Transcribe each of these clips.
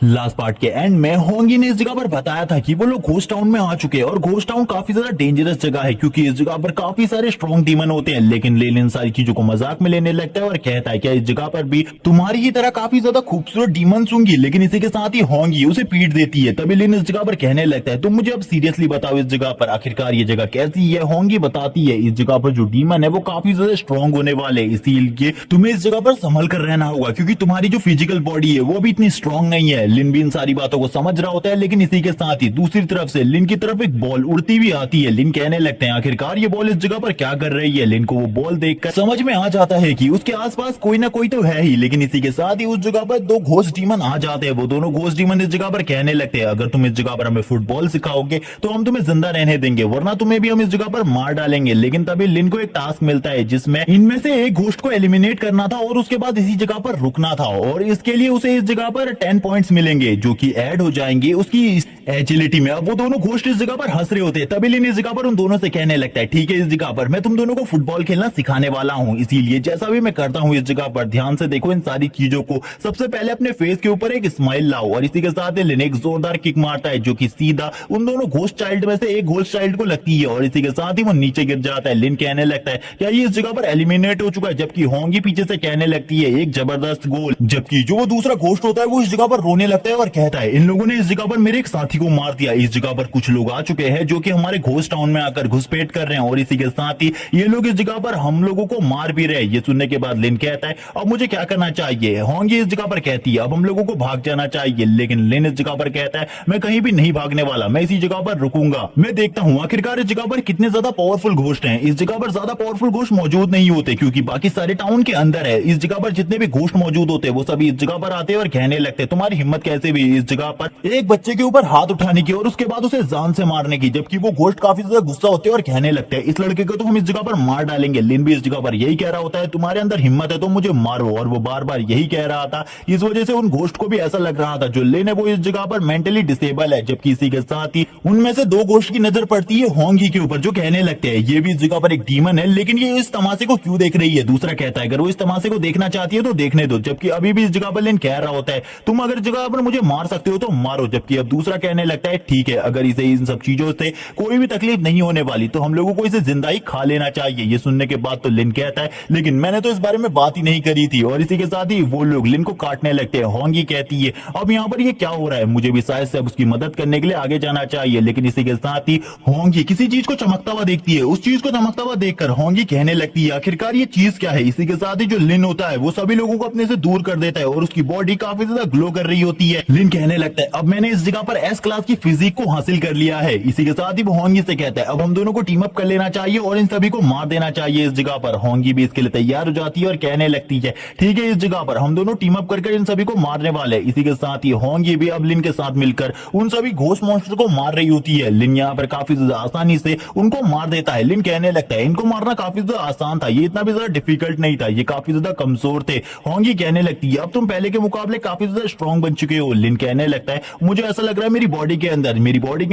Last part के and में होंगी ने इस जगह पर बताया था कि वो लोग घोस्ट टाउन में आ चुके हैं और घोस्ट टाउन काफी ज्यादा डेंजरस जगह है क्योंकि इस जगह पर काफी सारे स्ट्रॉन्ग डीमन होते हैं। लेकिन लेन इन सारी चीजों को मजाक में लेने लगता है और कहता है कि इस जगह पर भी तुम्हारी ही तरह काफी ज्यादा खूबसूरत डीमंस होंगी, लेकिन इसी के साथ ही होंगी उसे पीट देती है। तभी लेन इस जगह पर कहने लगता है तुम मुझे अब सीरियसली बताओ इस जगह पर आखिरकार ये जगह कैसी है। होंगी बताती है इस जगह पर जो डीमन है वो काफी ज्यादा स्ट्रॉन्ग होने वाले, इसीलिए तुम्हें इस जगह पर संभल कर रहना होगा क्योंकि तुम्हारी जो फिजिकल बॉडी है वो भी इतनी स्ट्रॉन्ग नहीं है। लिन भी इन सारी बातों को समझ रहा होता है, लेकिन इसी के साथ ही दूसरी तरफ से लिन की तरफ एक बॉल उड़ती हुई आती है। लिन कहने लगते हैं आखिरकार ये बॉल इस जगह पर क्या कर रही है। लिन को वो बॉल देखकर समझ में आ जाता है कि उसके आसपास कोई ना कोई तो है ही, लेकिन इसी के साथ ही उस जगह पर दो घोस्ट डीमन आ जाते हैं। वो दोनों घोस्ट डीमन इस जगह पर कहने लगते हैं अगर तुम इस जगह पर हमें फुटबॉल सिखाओगे तो हम तुम्हें जिंदा रहने देंगे, वरना तुम्हें भी हम इस जगह पर मार डालेंगे। लेकिन तभी लिन को एक टास्क मिलता है जिसमें इनमें से एक घोस्ट को एलिमिनेट करना था और उसके बाद इसी जगह पर रुकना था और इसके लिए उसे इस जगह पर 10 पॉइंट्स मिलेंगे जो कि ऐड हो जाएंगे उसकी एजिलिटी में। अब वो दोनों घोस्ट इस जगह पर हंस रहे होते हैं। तभी लिन इस जगह पर उन दोनों से कहने लगता है ठीक है इस जगह पर मैं तुम दोनों को फुटबॉल खेलना सिखाने वाला हूं, इसीलिए जैसा भी मैं करता हूं इस जगह पर ध्यान से देखो इन सारी चीजों को। सबसे पहले अपने फेस के ऊपर एक स्माइल लाओ और इसी के साथ लिन एक जोरदार किक मारता है जो कि सीधा उन दोनों घोस्ट चाइल्ड में से एक घोस्ट चाइल्ड को लगती है और इसी के साथ ही वो नीचे गिर जाता है। लिन कहने लगता है क्या ये इस जगह पर एलिमिनेट हो चुका है, जबकि होंगी पीछे से कहने लगती है एक जबरदस्त गोल। जबकि जो वो दूसरा घोस्ट होता है वो इस जगह पर रोने लगता है और कहता है इन लोगों ने इस जगह पर मेरे एक साथी को मार दिया। इस जगह पर कुछ लोग आ चुके हैं जो कि हमारे घोस्ट टाउन में आकर घुसपैठ कर रहे हैं और इसी के साथ ही ये लोग इस जगह पर हम लोगों को मार भी रहे हैं। ये सुनने के बाद लिन कहता है अब मुझे क्या करना चाहिए। होंगी इस जगह पर कहती है अब हम लोगों को भाग जाना चाहिए, लेकिन लिन इस जगह पर कहता है मैं कहीं भी नहीं भागने वाला, मैं इसी जगह पर रुकूंगा, मैं देखता हूं आखिरकार इस जगह पर कितने ज्यादा पावरफुल घोस्ट हैं। इस जगह पर ज्यादा पावरफुल घोस्ट मौजूद नहीं होते क्योंकि बाकी सारे टाउन के अंदर है। इस जगह पर जितने भी घोस्ट मौजूद होते हैं वो सभी इस जगह पर आते हैं और कहने लगते हैं तुम्हारी हिम्मत कैसे भी इस जगह पर एक बच्चे के ऊपर हाथ उठाने की और उसके बाद उसे जान से मारने की। जबकि वो घोस्ट काफी ज्यादा गुस्सा होते हैं और कहने लगते हैं इस लड़के को तो हम इस जगह पर मार डालेंगे। लिन भी इस जगह पर यही कह रहा होता है तुम्हारे अंदर हिम्मत है तो मुझे मारो, और वो बार बार यही कह रहा था। इस वजह से उन घोस्ट को भी ऐसा लग रहा था जो लिन है वो इस जगह पर मेंटली डिसेबल है। जबकि इसी के साथ ही उनमें से दो घोस्ट की नजर पड़ती है होंगी के ऊपर जो कहने लगते हैं ये भी इस जगह पर एक डीमन है, लेकिन ये इस तमाशे को क्यों देख रही है। दूसरा कहता है अगर वो इस तमाशे को देखना चाहती है तो देखने दो। जबकि अभी भी इस जगह पर लिन कह रहा होता है तुम अगर जगह पर मुझे मार सकते हो तो मारो। जबकि अब दूसरा कहने लगता है ठीक है अगर इसे इन सब चीजों से कोई भी तकलीफ नहीं होने वाली तो हम लोगों को इसे जिंदा ही खा लेना चाहिए। ये सुनने के बाद तो लिन कहता है लेकिन मैंने तो इस बारे में बात ही नहीं करी थी, और इसी के साथ ही वो लोग लिन को काटने लगते हैं। होंगी कहती है अब यहाँ पर ये क्या हो रहा है, मुझे भी शायद से अब उसकी मदद करने के लिए आगे जाना चाहिए। लेकिन इसी के साथ ही होंगी किसी चीज को चमकता हुआ देखती है। उस चीज को चमकता हुआ देखकर होंगी कहने लगती है आखिरकार ये चीज क्या है। इसी के साथ ही जो लिन होता है वो सभी लोगों को अपने से दूर कर देता है और उसकी बॉडी काफी ज्यादा ग्लो कर रही होती है। लिन कहने लगता है अब मैंने इस जगह पर एस क्लास की फिजिक को हासिल कर लिया है। इसी के साथ ही वो होंगी से कहता है अब हम दोनों को टीम अप कर लेना चाहिए और इन सभी को मार देना चाहिए इस जगह पर। होंगी भी इसके लिए तैयार हो जाती है और कहने लगती है ठीक है इस जगह पर हम दोनों टीम अप करके इन सभी को मारने वाले। इसी के साथ ही होंगी भी अब लिन के साथ मिलकर उन सभी घोस्ट मॉन्स्टर को मार रही होती है। लिन यहाँ पर काफी ज्यादा आसानी से उनको मार देता है। लिन कहने लगता है इनको मारना काफी ज्यादा आसान था, ये इतना भी ज्यादा डिफिकल्ट नहीं था, ये काफी ज्यादा कमजोर थे। होंगी कहने लगती है अब तुम पहले के मुकाबले काफी ज्यादा स्ट्रॉन्ग बन चुके हो। लिन कहने लगता है मुझे ऐसा लग रहा है मेरी बॉडी के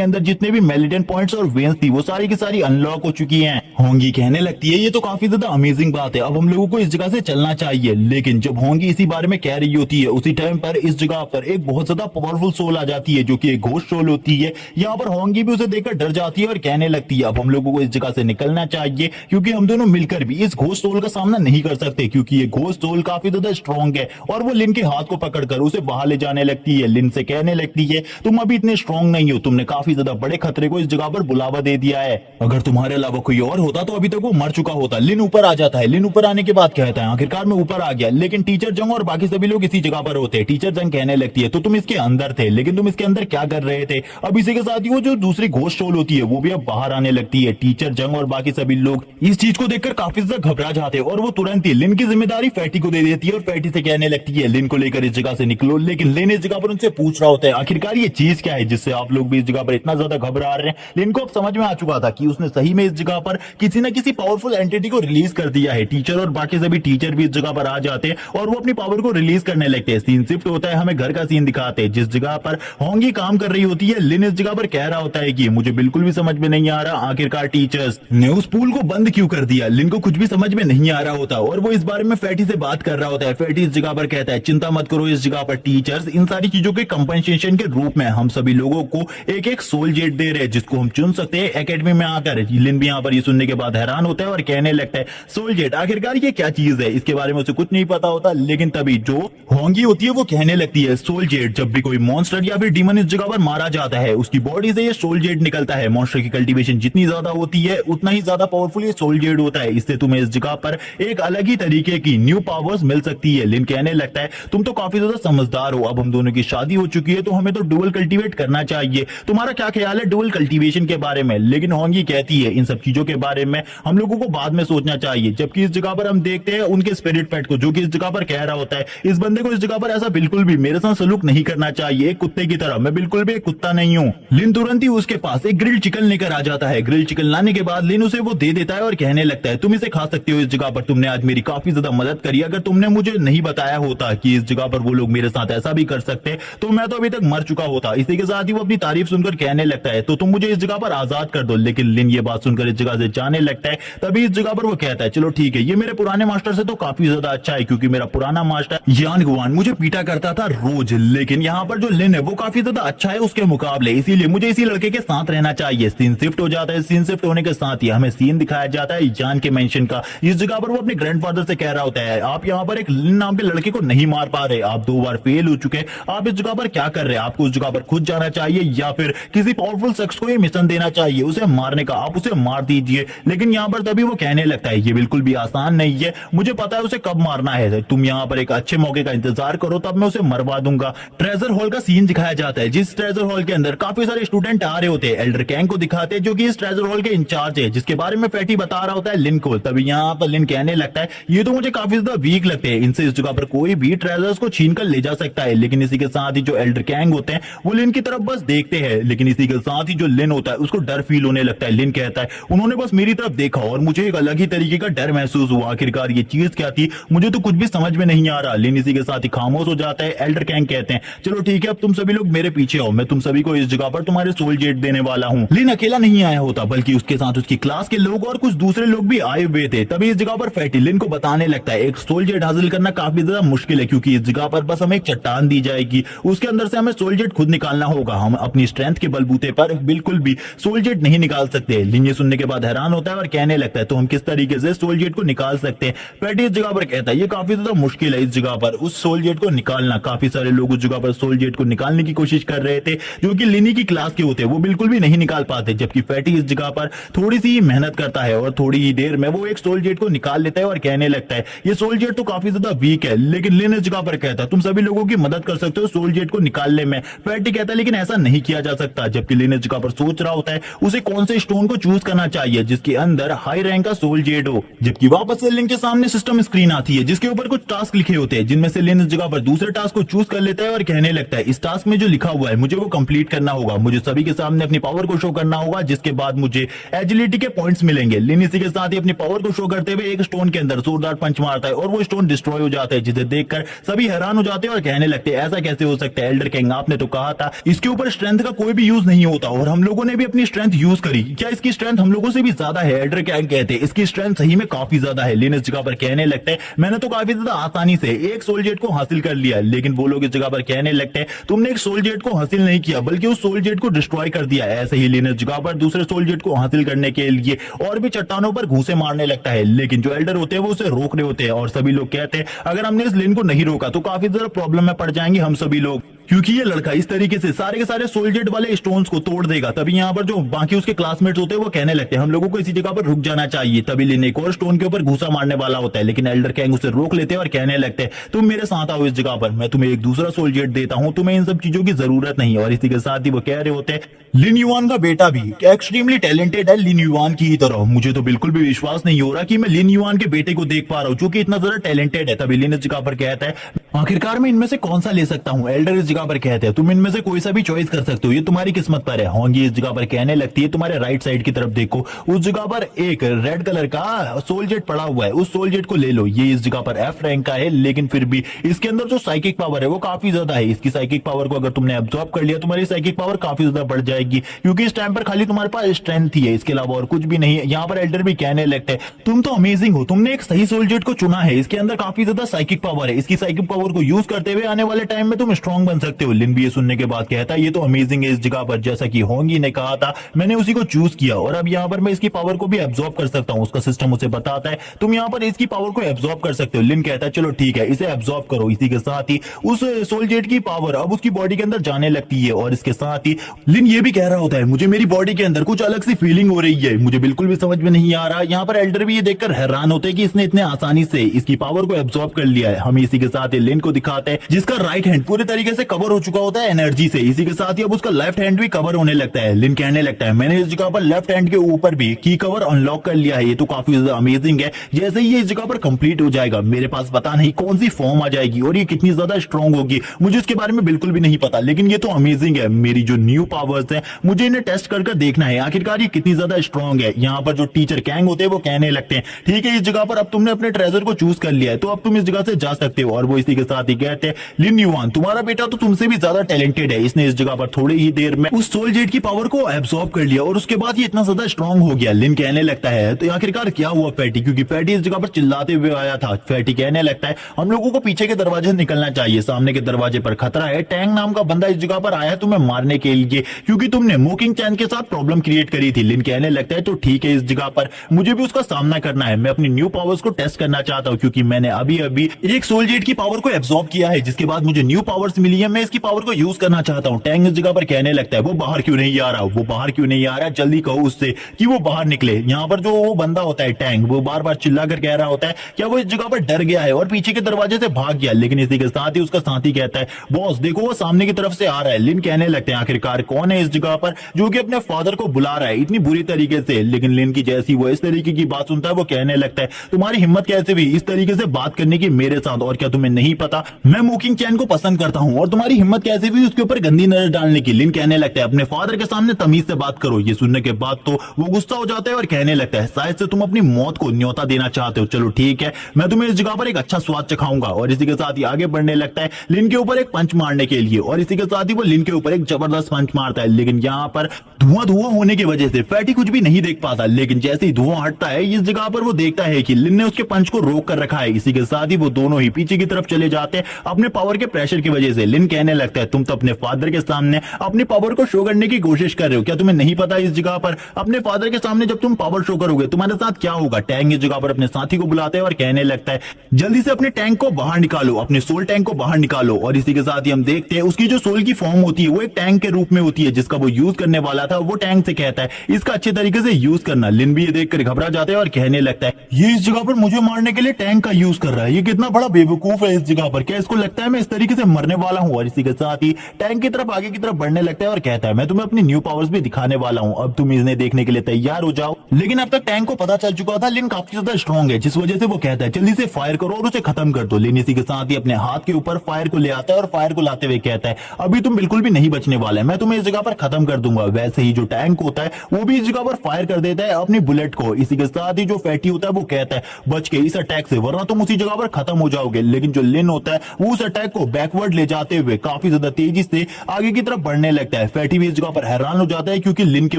अंदर जितने भी मेलिडियन पॉइंट्स और वेन्स थी वो सारी की सारी अनलॉक हो चुकी हैं। होंगी कहने लगती है ये तो काफी ज्यादा अमेजिंग बात है, अब हम लोगों को इस जगह से चलना चाहिए। लेकिन जब होंगी इसी बारे में कह रही होती है उसी टाइम पर इस जगह पर एक बहुत ज्यादा पावरफुल सोल आ जाती है जो कि एक घोस्ट सोल होती है। यहाँ पर होंगी भी उसे देखकर डर जाती है और कहने लगती है अब हम लोगों को इस जगह से निकलना चाहिए क्योंकि हम दोनों मिलकर भी इस घोस्ट सोल का सामना नहीं कर सकते क्योंकि ये घोस्ट सोल काफी ज्यादा स्ट्रॉन्ग है। और वो लिन के हाथ को पकड़कर उसे बाहर ले जाने लगती है। लिन से कहने लगती है तुम अभी इतने स्ट्रॉन्ग नहीं हो, तुमने काफी ज्यादा बड़े खतरे को इस जगह पर बुलावा दे दिया है, अगर तुम्हारे अलावा कोई और होता तो अभी तक वो मर चुका होता। लिन ऊपर आ जाता है। लिन ऊपर आने के बाद कहता है आखिरकार मैं ऊपर आ गया, लेकिन टीचर जंग और बाकी सभी लोग इसी जगह पर होते हैं। टीचर जंग कहने लगती है तो तुम इसके अंदर थे, लेकिन तुम इसके अंदर क्या कर रहे थे। अब इसी के साथ ही वो जो दूसरी घोस्ट सोल होती है वो भी अब बाहर आने लगती है। टीचर जंग और बाकी सभी लोग इस चीज को देखकर काफी ज्यादा घबरा जाते हैं और वो तुरंत ही लिन की जिम्मेदारी फैटी को दे देती है और फैटी से कहने लगती है लिन को लेकर इस जगह से निकलो। लेकिन लिन इस जगह पर उनसे पूछ रहा होता है आखिरकार ये चीज क्या क्या है जिससे आप लोग भी इस जगह पर इतना ज्यादा घबरा रहे हैं। लिन को अब समझ में आ चुका था कि उसने सही में इस जगह पर किसी न किसी पावरफुल एंटिटी को रिलीज कर दिया है। टीचर और बाकी सभी टीचर भी इस जगह पर आ जाते हैं और वो अपनी पावर को रिलीज करने लगते हैं। सीन शिफ्ट होता है, हमें घर का सीन दिखाते हैं जिस जगह पर होंगी काम कर रही होती है। लिन इस जगह पर कह रहा होता है कि मुझे बिल्कुल भी समझ में नहीं आ रहा आखिरकार टीचर्स ने उस पूल को बंद क्यों कर दिया। लिन को कुछ भी समझ में नहीं आ रहा होता और वो इस बारे में फैटी से बात कर रहा होता है। फैटी इस जगह पर कहता है चिंता मत करो, इस जगह पर टीचर्स इन सारी चीजों के कंपनसेशन के रूप में हम सभी लोगों को एक एक सोल जेट दे रहे हैं जिसको हम चुन सकते हैं एकेडमी में आकर। लिन भी यहाँ पर ये सुनने के बाद हैरान होता है और कहने लगता है सोल जेट आखिरकार ये क्या चीज है। इसके बारे में उसे कुछ नहीं पता होता, लेकिन तभी जो होंगी होती है वो कहने लगती है सोल जेट जब भी कोई मॉन्स्टर या फिर डीमन इस जगह पर मारा जाता है उसकी बॉडी से ये सोल जेट निकलता है। मॉन्स्टर की कल्टीवेशन जितनी ज्यादा होती है उतना ही ज्यादा पावरफुल ये सोल जेट होता है। इससे तुम्हें इस जगह पर एक अलग ही तरीके की न्यू पावर्स मिल सकती है। लिन कहने लगता है तुम तो काफी ज्यादा समझदार हो, अब हम दोनों की शादी हो चुकी है तो हमें तो डुअल कल्टीवेट करना चाहिए। तुम्हारा क्या ख्याल है डुअल कल्टीवेशन के बारे में। लेकिन होंगी कहती है इन सब चीजों के बारे में हम लोगों को बाद में सोचना चाहिए। जबकि इस जगह पर हम देखते हैं उनके स्पिरिट पेट को जो कि इस जगह पर कह रहा होता है इस बंदे को इस जगह पर ऐसा बिल्कुल भी मेरे साथ सलूक नहीं करना चाहिए एक कुत्ते की तरह, मैं बिल्कुल भी एक कुत्ता नहीं हूँ। लिन तुरंत ही उसके पास एक ग्रिल्ड चिकन लेकर आ जाता है। ग्रिल्ड चिकन लाने के बाद लिन उसे वो दे देता है और कहने लगता है तुम इसे खा सकते हो, इस जगह पर तुमने आज मेरी काफी ज्यादा मदद करी। अगर तुमने मुझे नहीं बताया होता कि इस जगह पर वो लोग मेरे साथ ऐसा भी कर सकते तो मैं तो अभी तक मर चुका होता। इसी के साथ ही वो अपनी तारीफ सुनकर कहने लगता है तो तुम मुझे इस जगह पर आजाद कर दो। लेकिन लिन ये बात सुनकर इस जगह से जाने लगता है। तभी इस जगह पर वो कहता है चलो ठीक है, ये मेरे पुराने मास्टर से तो काफी ज्यादा अच्छा है क्योंकि मेरा पुराना मास्टर यान गुआन मुझे पीटा करता था रोज, लेकिन यहाँ पर जो लिन है वो काफी ज्यादा अच्छा है उसके मुकाबले, इसीलिए मुझे इसी लड़के के साथ रहना चाहिए। सीन शिफ्ट हो जाता है। सीन शिफ्ट होने के साथ ही हमें सीन दिखाया जाता है यान के मेंशन का। इस जगह पर वो अपने ग्रैंडफादर से कह रहा होता है आप यहाँ पर एक लिन नाम के लड़के को नहीं मार पा रहे, आप 2 बार फेल हो चुके, आप इस जगह पर क्या कर रहे हैं। आपको उस जगह पर खुद जाना चाहिए या फिर किसी पावरफुल शख्स को ये मिशन देना चाहिए उसे मारने का, आप उसे मार दीजिए। लेकिन यहाँ पर तभी वो कहने लगता है ये बिल्कुल भी आसान नहीं है, मुझे पता है उसे कब मारना है, तुम यहाँ पर एक अच्छे मौके का इंतजार करो तब मैं उसे मरवा दूंगा। ट्रेजर हॉल का सीन दिखाया जाता है जिस ट्रेजर हॉल के अंदर काफी सारे स्टूडेंट आ रहे होते हैं। एल्डर कैंग को दिखाते हैं जो कि इस ट्रेजर हॉल के इंचार्ज है जिसके बारे में फैटी बता रहा होता है लिन को। तभी यहाँ पर लिन कहने लगता है ये तो मुझे काफी ज्यादा वीक लगते हैं, इनसे इस जगह पर कोई भी ट्रेजर्स को छीन कर ले जा सकता है। लेकिन इसी के साथ ही जो एल्डर कैंग होते हैं वो लिन की तरफ बस देखते हैं, लेकिन इसी के साथ ही जो लिन होता है उसको डर फील होने लगता है। लिन कहता है उन्होंने बस मेरी तरफ देखा और मुझे एक अलग ही तरीके का डर महसूस हुआ, आखिरकार ये चीज क्या थी मुझे तो कुछ भी समझ में नहीं आ रहा। लिन इसी के साथ ही खामोश हो जाता है। एल्डर कैंग कहते हैं चलो ठीक है अब तुम सभी लोग मेरे पीछे आओ, मैं तुम सभी को इस जगह पर तुम्हारे सोल जेट देने वाला हूँ। लिन अकेला नहीं आया होता बल्कि उसके साथ उसकी क्लास के लोग और कुछ दूसरे लोग भी आए हुए थे। तभी इस जगह पर फैटी लिन को बताने लगता है एक सोल जेट हासिल करना काफी ज्यादा मुश्किल है क्योंकि इस जगह पर बस हमें एक चट्टान दी जाएगी, उसके अंदर से हमें सोल जेट खुद निकालना होगा, हम अपनी स्ट्रेंथ के बलबूते पर बिल्कुल भी सोल जेट नहीं निकाल सकते। लिन ये सुनने के बाद हैरान होता है और कहने लगता है तो हम किस तरीके से सोल जेट को निकाल सकते हैं। फैटी इस जगह पर कहता है ये काफी ज्यादा मुश्किल है इस जगह पर उस सोल जेट को निकालना। काफी सारे लोग उस जगह पर सोल जेट को निकालने की कोशिश कर रहे थे जो कि लिनी की क्लास के होते हैं, वो बिल्कुल भी नहीं निकाल पाते। जबकि फैटी इस जगह पर थोड़ी सी मेहनत करता है और थोड़ी ही देर में वो एक सोल जेट को निकाल लेता है और कहने लगता है ये सोल जेट तो काफी ज्यादा वीक है। लेकिन लिन इस जगह पर कहता है तुम सभी लोगों की मदद कर सकते हो सोल जेट को निकालने में। फैटी कहता है लेकिन ऐसा नहीं किया जा सकता। जबकि लिन इस जगह पर सोच रहा होता है उसे कौन से स्टोन को चूज करना चाहिए जिसके अंदर हाई रैंक का सोल जेट हो। जबकि वापस से लिन के सामने सिस्टम स्क्रीन आती है जिसके ऊपर कुछ टास्क लिखे होते हैं, जिनमें से लिन इस जगह पर दूसरे टास्क को चूज कर लेता है और कहने लगता है इस टास्क में जो लिखा हुआ है मुझे वो कंप्लीट करना होगा, मुझे सभी के सामने अपनी पावर को शो करना होगा जिसके बाद मुझे एजिलिटी के पॉइंट्स मिलेंगे। लिन इसी के साथ ही अपनी पावर को शो करते हुए एक स्टोन के अंदर जोरदार पंच मारता है और वो स्टोन डिस्ट्रॉय हो जाता है जिसे देखकर सभी हैरान हो जाते हैं और कहने लगते हैं ऐसा कैसे हो सकता है। एल्डर किंग आपने तो कहा था इसके ऊपर स्ट्रेंथ का कोई भी यूज नहीं होता और हम लोगों ने भी अपनी स्ट्रेंथ यूज करी, क्या इसकी स्ट्रेंथ हम लोगों से भी ज्यादा है। एल्डर किंग कहते हैं इसकी स्ट्रेंथ सही में काफी ज्यादा है। लिन इस जगह पर कहने लगते हैं मैंने तो काफी ज्यादा आसानी से एक सोल जेट को हासिल कर लिया। लेकिन वो लोग इस जगह पर कहने लगते हैं तुमने एक सोल जेट को हासिल नहीं किया बल्कि उस सोल जेट को डिस्ट्रॉय कर दिया। ऐसे ही लिन इस जगह पर दूसरे सोल जेट को हासिल करने के लिए और भी चट्टानों पर घूंसे मारने लगता है। लेकिन जो एल्डर होते हैं वो उसे रोक रहे होते हैं और सभी लोग कहते हैं अगर हमने इस लिन को नहीं रोका तो काफी ज्यादा प्रॉब्लम में पड़ जाएंगे हम सभी लोग, क्योंकि ये लड़का इस तरीके से सारे के सारे सोल जेट वाले स्टोन्स को तोड़ देगा। तभी यहाँ पर जो बाकी उसके क्लासमेट्स होते हैं वो कहने लगते हैं हम लोगों को इसी जगह पर रुक जाना चाहिए। तभी लिन एक और स्टोन के ऊपर घूसा मारने वाला होता है लेकिन एल्डर कैंग उसे रोक लेते हैं और कहने लगते हैं तुम मेरे साथ आओ इस जगह पर, मैं तुम्हें एक दूसरा सोल जेट देता हूं, तुम्हें इन सब चीजों की जरूरत नहीं है। और इसी के साथ ही वो कह रहे होते हैं लिन युआन का बेटा भी एक्सट्रीमली टैलेंटेड है लिन युआन की तरह, मुझे तो बिल्कुल भी विश्वास नहीं हो रहा कि मैं लिन युआन के बेटे को देख पा रहा हूं जो कि इतना ज्यादा टैलेंटेड है। तभी लिन इस जगह पर कहता है आखिरकार मैं इनमें से कौन सा ले सकता हूँ? एल्डर इस जगह पर कहते हैं तुम इनमें से कोई सा भी चॉइस कर सकते हो, ये तुम्हारी किस्मत पर है। होंगी इस जगह पर कहने लगती है तुम्हारे राइट साइड की तरफ देखो, उस जगह पर एक रेड कलर का सोल जेट पड़ा हुआ है, उस सोल जेट को ले लो। ये इस जगह पर एफ रैंक का है, लेकिन फिर भी इसके अंदर जो साइकिक पावर है वो काफी ज्यादा है। इसकी साइकिक पावर को अगर तुमने एब्जॉर्ब कर लिया, तुम्हारी साइकिक पावर काफी ज्यादा बढ़ जाएगी, क्योंकि इस टाइम पर खाली तुम्हारे पास स्ट्रेंथ ही है, इसके अलावा और कुछ भी नहीं है। यहाँ पर एल्डर भी कहने लगते हैं तुम तो अमेजिंग हो, तुमने एक सही सोल जेट को चुना है, इसके अंदर काफी ज्यादा साइकिक पावर है, इसकी साइकिक पावर को यूज करते हुए आने वाले टाइम में तुम स्ट्रांग बन सकते हो। लिन भी ये सुनने के बाद कहता है ये तो अमेजिंग है इस जगह पर, जैसा कि होंगी ने कहा था मैंने उसी को चूज किया, और अब यहाँ पर मैं इसकी पावर को भी एब्जॉर्ब कर सकता हूँ। उसका सिस्टम उसे बताता है तुम यहाँ पर इसकी पावर को एब्जॉर्ब कर सकते हो। लिन कहता है चलो ठीक है, इसे एब्जॉर्ब करो। इसी के साथ ही उस सोल जेट की पावर अब उसकी बॉडी के अंदर जाने लगती है, और इसके साथ ही लिन ये भी कह रहा होता है मुझे मेरी बॉडी के अंदर कुछ अलग सी फीलिंग हो रही है, मुझे बिल्कुल भी समझ में नहीं आ रहा। यहाँ पर एल्डर भी ये देखकर हैरान होते हैं कि इसने इतने आसानी से इसकी पावर को एब्जॉर्ब कर लिया है। हम इसी के साथ लिन को दिखाते हैं जिसका राइट हैंड पूरे तरीके से कवर हो चुका होता है एनर्जी से, इसी के साथ ही अब उसका लेफ्ट हैंड भी कवर होने लगता है। लिन कहने लगता है मैंने इस जगह पर लेफ्ट हैंड के ऊपर भी की कवर अनलॉक कर लिया है, ये तो काफी ज्यादा अमेजिंग है। जैसे ही ये इस जगह पर कंप्लीट हो जाएगा मेरे पास पता नहीं कौन सी फॉर्म आ जाएगी और ये कितनी ज्यादा स्ट्रांग होगी, मुझे इसके बारे में बिल्कुल भी नहीं पता, लेकिन ये तो अमेजिंग है। मेरी जो न्यू पावर्स है मुझे इन्हें टेस्ट कर देखना है आखिरकार ये कितनी ज्यादा स्ट्रांग है। यहाँ पर जो टीचर कैंग होते हैं वो कहने लगते हैं ठीक है इस जगह पर अब तुमने अपने ट्रेजर को चूज कर लिया है, तो अब तुम इस जगह से जा सकते हो। और वो इसी के साथ ही कहते हैं लिन युआन तुम्हारा बेटा तो तुमसे भी ज्यादा टैलेंटेड है, इसने इस जगह पर थोड़ी ही देर में उस सोल जेट की पावर को एब्सॉर्ब कर लिया और उसके बाद ये इतना ज्यादा स्ट्रांग हो गया। लिन कहने लगता है तो आखिरकार क्या हुआ फैटी, क्योंकि फैटी इस जगह पर चिल्लाते हुए आया था। फैटी कहने लगता है हम लोगों को पीछे के दरवाजे से निकलना चाहिए, सामने के दरवाजे पर खतरा है, टैंग नाम का बंदा इस जगह पर आया है तुम्हें मारने के लिए, क्योंकि तुमने मोकिंग चैन के साथ प्रॉब्लम क्रिएट करी थी। लिन कहने लगता है तो ठीक है इस जगह पर मुझे भी उसका सामना करना है, मैं अपनी न्यू पावर्स को टेस्ट करना चाहता हूं, क्योंकि मैंने अभी अभी एक सोल जेट की पावर को एब्सॉर्ब किया है जिसके बाद मुझे न्यू पावर्स मिली है, मैं इसकी पावर को यूज करना चाहता हूं। टैंग इस जगह पर कहने लगता है वो बाहर क्यों नहीं आ रहा, वो बाहर क्यों नहीं आ रहा, जल्दी कहो उससे कि वो बाहर निकले। यहाँ पर जो वो बंदा होता है टैंग, वो बार बार चिल्ला कर कह रहा होता है क्या वो इस जगह पर डर गया है और पीछे के दरवाजे से भाग गया, लेकिन इसी के साथ ही उसका साथी कहता है बॉस देखो वो सामने की तरफ से आ रहा है। लिन कहने लगते हैं आखिरकार कौन है इस जगह पर जो कि अपने फादर को बुला रहा है इतनी बुरी तरीके से, लेकिन लिन की जैसी वो इस तरीके की बात सुनता है वो कहने लगता है तुम्हारी हिम्मत कैसे हुई इस तरीके से बात करने की मेरे साथ, और क्या तुम्हें नहीं पता मैं मोकिंग चैन को पसंद करता हूं, और तुम्हारी हिम्मत कैसे हुई उसके ऊपर गंदी नजर डालने की। लिन कहने लगता है अपने फादर के सामने तमीज से बात करो। ये सुनने के बाद तो वो गुस्सा हो जाता है और कहने लगता है शायद से तुम अपनी मौत को न्योता देना चाहते हो, चलो ठीक है मैं तुम्हें इस जगह पर एक अच्छा स्वाद चखाऊंगा। और इसी के साथ ही आगे बढ़ने लगता है लिन के ऊपर एक पंच मारने के लिए, और इसी के साथ ही वो लिन के ऊपर एक जबरदस्त पंच मारता है, लेकिन यहाँ पर धुआं होने की वजह से फैटी कुछ भी नहीं देख पाता, लेकिन जैसे ही धुआं हटता है इस जगह पर वो देखता है कि लिन ने उसके पंच को रोक कर रखा है। इसी के साथ ही वो दोनों ही पीछे की तरफ चले जाते हैं अपने पावर के प्रेशर की वजह से। लिन कहने लगता है तुम तो अपने फादर के सामने अपनी पावर को शो करने की कोशिश कर रहे हो, क्या तुम्हें नहीं पता इस जगह पर अपने फादर के सामने जब तुम पावर शो करोगे तुम्हारे साथ क्या होगा। टैंक इस जगह पर अपने साथी को बुलाते हैं और कहने लगता है जल्दी से अपने टैंक को बाहर निकालो, अपने सोल टैंक को बाहर निकालो। और इसी के साथ ही हम देखते हैं उसकी जो सोल की फॉर्म होती है वो एक टैंक के रूप में होती है जिसका वो यूज करने वाला था। वो टैंक से कहता है इसका अच्छे तरीके से यूज करना। लिन भी ये देखकर घबरा जाता है और कहने लगता है ये इस जगह पर मुझे मारने के लिए टैंक का यूज कर रहा है, ये कितना बड़ा बेवकूफ है इस जगह पर, क्या इसको लगता है मैं इस तरीके से मरने वाला हूँ। और इसी के साथ ही टैंक की तरफ आगे की तरफ बढ़ने लगता है और कहता है मैं तुम्हें अपनी न्यू पावर्स भी दिखाने वाला हूँ, अब तुम इन्हें देखने के लिए तैयार हो जाओ। लेकिन अब तक टैंक को पता चल चुका था लिन काफी ज्यादा स्ट्रॉन्ग है, जिस वजह से वो कहता है जल्दी से फायर करो और उसे खत्म कर दो। लिन इसी के साथ ही अपने हाथ के ऊपर फायर को ले आता है और फायर को लाते हुए कहता है अभी तुम बिल्कुल भी नहीं बचने वाले, मैं तुम्हें इस जगह पर खत्म कर दूंगा। वैसे ही जो टैंक होता है वो भी इस जगह पर फायर कर देता है अपनी बुलेट को। इसी के साथ ही जो फैटी होता है वो कहता है बच के इस अटैक से, वरना तुम उसी जगह पर खत्म हो जाओगे। लेकिन जो लिन होता है वो उस अटैक को बैकवर्ड ले जाते हुए काफी ज्यादा तेजी से आगे की तरफ बढ़ने लगता है। फैटी भी इस जगह पर हैरान हो जाता है क्योंकि लिन की